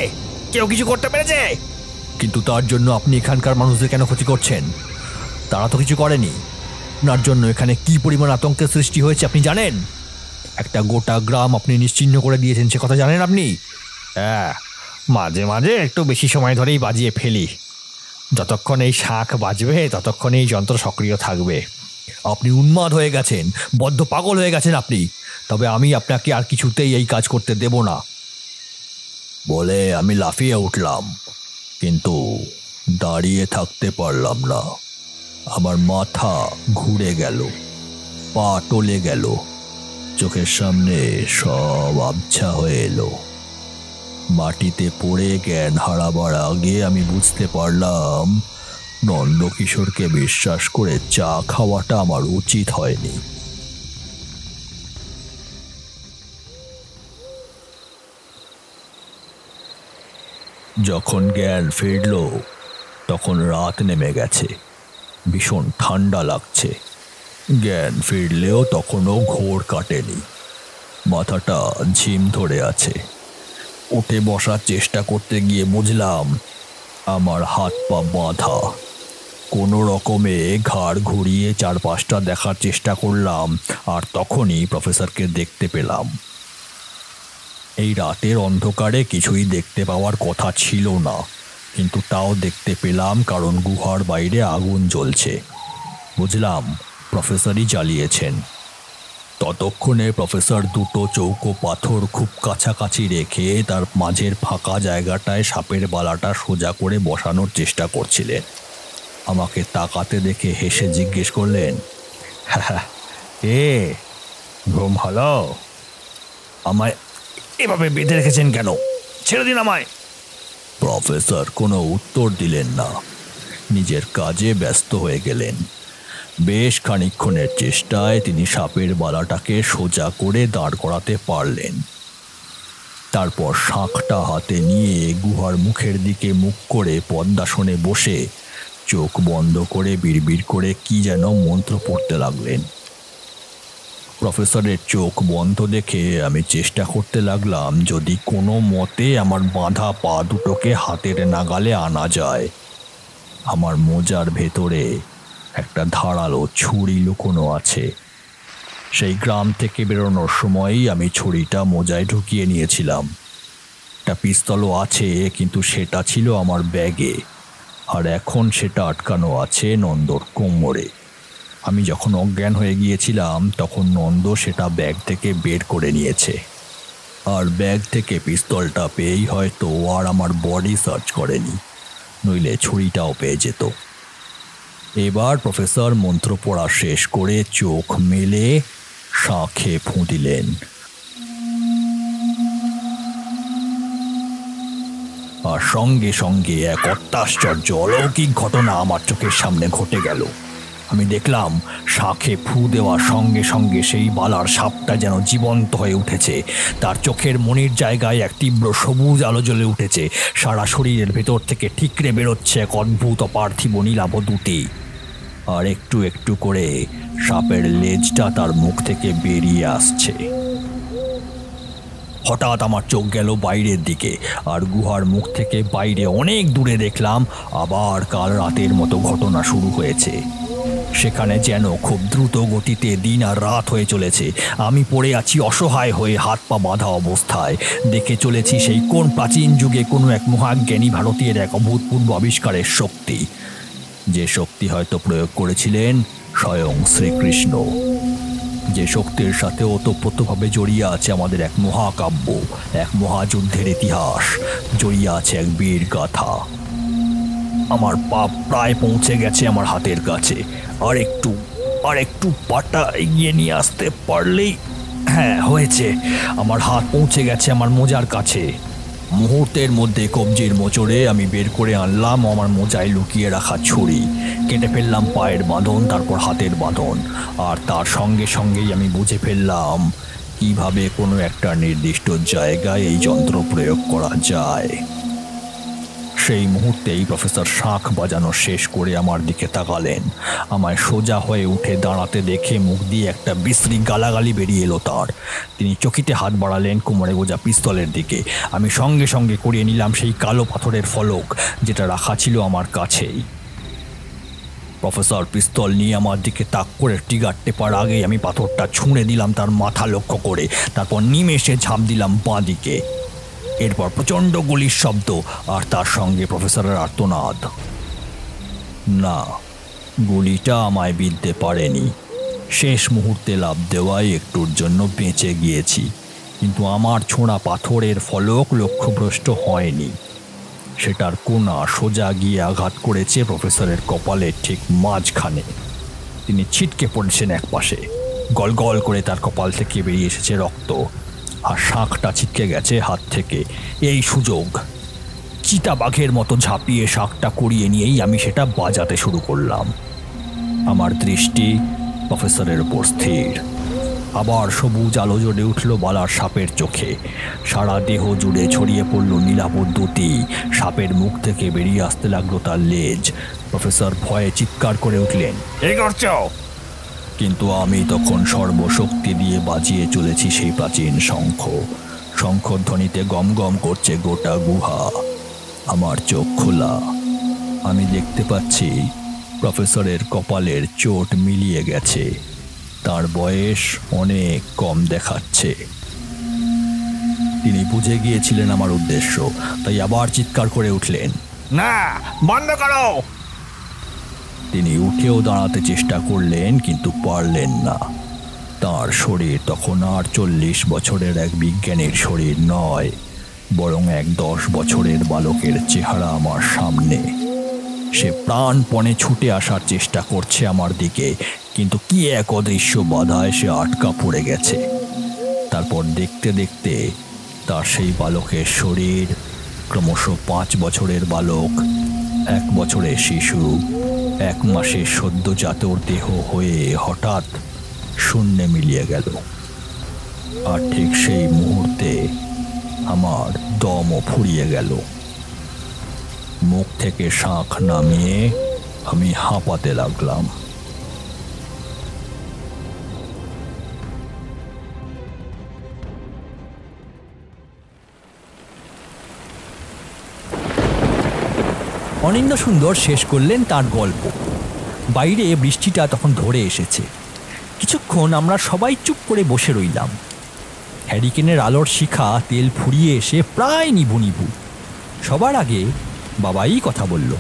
কেউ কিছু করতে পেরেছে? কিন্তু তার জন্য আপনি এখানকার মানুষদের কেন ক্ষতি করছেন? তারা তো কিছু করেনি। আপনার জন্য এখানে কি পরিমাণ আতঙ্কের সৃষ্টি হয়েছে আপনি জানেন? একটা গোটা গ্রাম আপনি নিশ্চিহ্ন করে দিয়েছেন, সে কথা জানেন আপনি? হ্যাঁ, মাঝে মাঝে একটু বেশি সময় ধরেই বাজিয়ে ফেলি। যতক্ষণ এই শাঁখ বাজবে ততক্ষণ এই যন্ত্র সক্রিয় থাকবে। আপনি উন্মাদ হয়ে গেছেন, বদ্ধ পাগল হয়ে গেছেন আপনি। তবে আমি আপনাকে আর কিছুতেই এই কাজ করতে দেব না বলে আমি লাফিয়ে উঠলাম, কিন্তু দাঁড়িয়ে থাকতে পারলাম না। আমার মাথা ঘুরে গেল, পা টলে গেল, চোখের সামনে সব আবছা হয়ে এলো। মাটিতে পড়ে জ্ঞান হারাবার আগে আমি বুঝতে পারলাম নন্দকিশোরকে বিশ্বাস করে চা খাওয়াটা আমার উচিত হয়নি। যখন জ্ঞান ফিরল তখন রাত নেমে গেছে, ভীষণ ঠান্ডা লাগছে। জ্ঞান ফিরলেও তখনও ঘোর কাটেনি, মাথাটা ঝিম ধরে আছে। উঠে বসার চেষ্টা করতে গিয়ে বুঝলাম আমার হাত পা বাঁধা। কোনো রকমে ঘাড় ঘুরিয়ে চারপাশটা দেখার চেষ্টা করলাম, আর তখনই প্রফেসরকে দেখতে পেলাম। এই রাতের অন্ধকারে কিছুই দেখতে পাওয়ার কথা ছিল না, কিন্তু তাও দেখতে পেলাম কারণ গুহার বাইরে আগুন জ্বলছে। বুঝলাম প্রফেসরই জ্বালিয়েছেন। ততক্ষণে প্রফেসর দুটো চৌকো পাথর খুব কাছাকাছি রেখে তার মাঝের ফাঁকা জায়গাটায় সাপের বালাটা সোজা করে বসানোর চেষ্টা করছিলেন। আমাকে তাকাতে দেখে হেসে জিজ্ঞেস করলেন, এ ঘুম হলো? আমায় এভাবে বেঁধে রেখেছেন কেন? ছেড়ে দিন আমায়। প্রফেসর কোনো উত্তর দিলেন না, নিজের কাজে ব্যস্ত হয়ে গেলেন। বেশ খানিকক্ষণের চেষ্টায় তিনি সাপের বালাটাকে সোজা করে দাঁড় করাতে পারলেন। তারপর শাঁখটা হাতে নিয়ে গুহার মুখের দিকে মুখ করে পদ্মাসনে বসে চোখ বন্ধ করে বিড়বিড় করে কি যেন মন্ত্র পড়তে লাগলেন। প্রফেসরের চোখ বন্ধ দেখে আমি চেষ্টা করতে লাগলাম যদি কোনো মতে আমার বাঁধা পা দুটোকে হাতের নাগালে আনা যায়। আমার মোজার ভেতরে একটা ধারালো ছুরি লুকোনো আছে। সেই গ্রাম থেকে বেরোনোর সময়ই আমি ছুরিটা মোজায় ঢুকিয়ে নিয়েছিলাম। একটা পিস্তলও আছে, কিন্তু সেটা ছিল আমার ব্যাগে, আর এখন সেটা আটকানো আছে নন্দর কোমরে। আমি যখন অজ্ঞান হয়ে গিয়েছিলাম তখন নন্দ সেটা ব্যাগ থেকে বের করে নিয়েছে, আর ব্যাগ থেকে পিস্তলটা পেয়েই হয়তো আর আমার বডি সার্চ করেনি, নইলে ছুরিটাও পেয়ে যেত। এবার প্রফেসর মন্ত্র পড়া শেষ করে চোখ মেলে শাঁখে ফুঁ দিলেন। আর সঙ্গে সঙ্গে এক অত্যাশ্চর্য অলৌকিক ঘটনা আমার চোখের সামনে ঘটে গেল। আমি দেখলাম শাঁখে ফু দেওয়ার সঙ্গে সঙ্গে সেই বালার সাপটা যেন জীবন্ত হয়ে উঠেছে। তার চোখের মনির জায়গায় এক তীব্র সবুজ আলো জ্বলে উঠেছে। সারা শরীরের ভেতর থেকে ঠিকরে বেরোচ্ছে এক অদ্ভুত অপার্থিব নীলাভ দুটি, আর একটু একটু করে সাপের লেজটা তার মুখ থেকে বেরিয়ে আসছে। হঠাৎ আমার চোখ গেল বাইরের দিকে, আর গুহার মুখ থেকে বাইরে অনেক দূরে দেখলাম আবার কাল রাতের মতো ঘটনা শুরু হয়েছে। সেখানে যেন খুব দ্রুত গতিতে দিন আর রাত হয়ে চলেছে। আমি পড়ে আছি অসহায় হয়ে, হাত পা বাঁধা অবস্থায়। দেখে চলেছি সেই কোন প্রাচীন যুগে কোনো এক মহাজ্ঞানী ভারতীয়ের এক অভূতপূর্ব আবিষ্কারের শক্তি, যে শক্তি হয়তো প্রয়োগ করেছিলেন স্বয়ং শ্রীকৃষ্ণ, যে শক্তির সাথে ওতপ্রোতভাবে জড়িয়ে আছে আমাদের এক মহাকাব্য, এক মহাযুদ্ধের ইতিহাস, জড়িয়ে আছে এক বীর গাথা। আমার পা প্রায় পৌঁছে গেছে আমার হাতের কাছে, আর একটু পাটা এগিয়ে নিয়ে আসতে পারলেই, হ্যাঁ হয়েছে, আমার হাত পৌঁছে গেছে আমার মোজার কাছে। মুহূর্তের মধ্যে কবজির মোচড়ে আমি বের করে আনলাম আমার মোজায় লুকিয়ে রাখা ছুরি, কেটে ফেললাম পায়ের বাঁধন, তারপর হাতের বাঁধন, আর তার সঙ্গে সঙ্গেই আমি বুঝে ফেললাম কিভাবে কোনো একটা নির্দিষ্ট জায়গায় এই যন্ত্র প্রয়োগ করা যায়। সেই মুহূর্তেই প্রফেসর শাঁখ বাজানো শেষ করে আমার দিকে তাকালেন। আমায় সোজা হয়ে উঠে দাঁড়াতে দেখে মুখ দিয়ে একটা বিশ্রী গালাগালি বেরিয়ে এলো তার। তিনি চকিতে হাত বাড়ালেন কোমরে গোজা পিস্তলের দিকে। আমি সঙ্গে সঙ্গে করিয়ে নিলাম সেই কালো পাথরের ফলক যেটা রাখা ছিল আমার কাছেই। প্রফেসর পিস্তল নিয়ে আমার দিকে তাক করে ট্রিগার টেপার আগেই আমি পাথরটা ছুঁড়ে দিলাম তার মাথা লক্ষ্য করে, তারপর নিমেষে ঝাঁপ দিলাম বাঁ দিকে। এরপর প্রচণ্ড গুলির শব্দ, আর তার সঙ্গে প্রফেসরের আর্তনাদ। না, গুলিটা আমায় বিঁধতে পারেনি। শেষ মুহূর্তে লাফ দেওয়ায় একটুর জন্য বেঁচে গিয়েছি, কিন্তু আমার ছোঁড়া পাথরের ফলক লক্ষ্যভ্রষ্ট হয়নি। সেটার কোনা সোজা গিয়ে আঘাত করেছে প্রফেসরের কপালের ঠিক মাঝখানে। তিনি ছিটকে পড়েছেন এক পাশে, গল গল করে তার কপাল থেকে বেরিয়ে এসেছে রক্ত, আর শাঁখটা ছিটকে গেছে হাত থেকে। এই সুযোগ, চিতাবাঘের মতো ঝাঁপিয়ে শাঁখটা কুড়িয়ে নিয়েই আমি সেটা বাজাতে শুরু করলাম। আমার দৃষ্টি প্রফেসরের উপর স্থির। আবার সবুজ আলো জ্বলে উঠল বালার সাপের চোখে। সারা দেহ জুড়ে ছড়িয়ে পড়ল নীলাভ দ্যুতি। সাপের মুখ থেকে বেরিয়ে আসতে লাগলো তার লেজ। প্রফেসর ভয়ে চিৎকার করে উঠলেন, "এই করছো?" কিন্তু আমি তখন সর্বশক্তি দিয়ে বাজিয়ে চলেছি সেই প্রাচীন শঙ্খ। শঙ্খধ্বনিতে গম গম করছে গোটা গুহা। আমার চোখ খোলা। আমি দেখতে পাচ্ছি প্রফেসরের কপালের চোট মিলিয়ে গেছে। তার বয়স অনেক কম দেখাচ্ছে। তিনি বুঝে গিয়েছিলেন আমার উদ্দেশ্য, তাই আবার চিৎকার করে উঠলেন, না, বন্ধ করো। তিনি উঠেও দাঁড়াতে চেষ্টা করলেন, কিন্তু পারলেন না। তার শরীর তখন আর 40 বছরের এক বিজ্ঞানীর শরীর নয়, বরং এক 10 বছরের বালকের চেহারা আমার সামনে। সে প্রাণপণে ছুটে আসার চেষ্টা করছে আমার দিকে, কিন্তু কি এক অদৃশ্য বাধায় সে আটকা পড়ে গেছে। তারপর দেখতে দেখতে তার সেই বালকের শরীর ক্রমশ 5 বছরের বালক, 1 বছরের শিশু, 1 মাসের সদ্যজাতর দেহ হয়ে হঠাৎ শূন্যে মিলিয়ে গেল। আর ঠিক সেই মুহূর্তে আমার দমও ফুরিয়ে গেল। মুখ থেকে শাঁখ নামিয়ে আমি হাঁপাতে লাগলাম। অনিন্দ্য সুন্দর শেষ করলেন তার গল্প। বাইরে বৃষ্টিটা তখন ধরে এসেছে। কিছুক্ষণ আমরা সবাই চুপ করে বসে রইলাম। হ্যারিকেনের আলোর শিখা তেল ফুরিয়ে এসে প্রায় নিভু নিভু। সবার আগে বাবাই কথা বলল।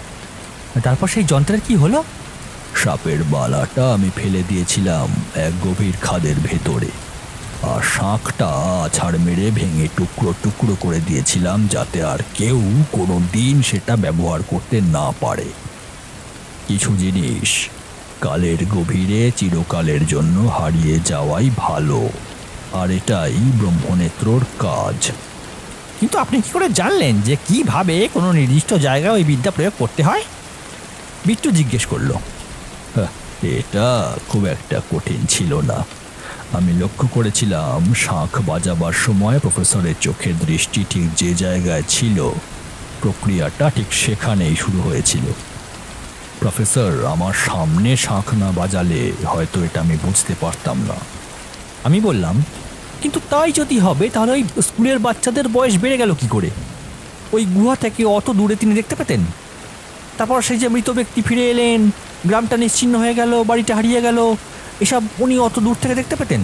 তারপর সেই যন্ত্রের কি হলো? সাপের বালাটা আমি ফেলে দিয়েছিলাম এক গভীর খাদের ভেতরে, আর শাঁখটা আছাড় মেরে ভেঙে টুকরো টুকরো করে দিয়েছিলাম যাতে আর কেউ কোনো দিন সেটা ব্যবহার করতে না পারে। কিছু জিনিস কালের গভীরে চিরকালের জন্য হারিয়ে যাওয়াই ভালো, আর এটাই ব্রহ্মনেত্রর কাজ। কিন্তু আপনি কি করে জানলেন যে কিভাবে কোনো নির্দিষ্ট জায়গায় ওই বিদ্যা প্রয়োগ করতে হয়? বিট্টু জিজ্ঞেস করলো। এটা খুব একটা কঠিন ছিল না। আমি লক্ষ্য করেছিলাম শাঁখ বাজাবার সময় প্রফেসরের চোখের দৃষ্টি ঠিক যে জায়গায় ছিল, প্রক্রিয়াটা ঠিক সেখানেই শুরু হয়েছিল। প্রফেসর আমার সামনে শাঁখ না বাজালে হয়তো এটা আমি বুঝতে পারতাম না। আমি বললাম, কিন্তু তাই যদি হবে তাহলে ওই স্কুলের বাচ্চাদের বয়স বেড়ে গেল কি করে? ওই গুহা থেকে অত দূরে তিনি দেখতে পেতেন। তারপর সেই যে মৃত ব্যক্তি ফিরে এলেন, গ্রামটা নিশ্চিহ্ন হয়ে গেল, বাড়িটা হারিয়ে গেল, এসব উনি অত দূর থেকে দেখতে পেতেন?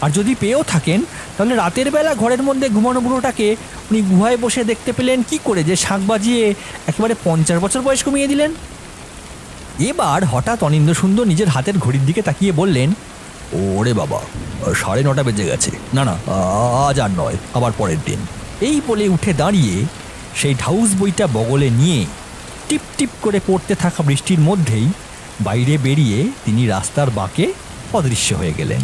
আর যদি পেয়েও থাকেন তাহলে রাতের বেলা ঘরের মধ্যে ঘুমানো বুড়োটাকে উনি গুহায় বসে দেখতে পেলেন কি করে যে শাঁখ বাজিয়ে একেবারে 50 বছর বয়স কমিয়ে দিলেন? এবার হঠাৎ অনিন্দ্য সুন্দর নিজের হাতের ঘড়ির দিকে তাকিয়ে বললেন, ওরে বাবা, 9:30 বেজে গেছে। না না, আজ আর নয়, আবার পরের দিন। এই বলে উঠে দাঁড়িয়ে সেই ঢাউস বইটা বগলে নিয়ে টিপ টিপ করে পড়তে থাকা বৃষ্টির মধ্যেই বাইরে বেরিয়ে তিনি রাস্তার বাঁকে অদৃশ্য হয়ে গেলেন।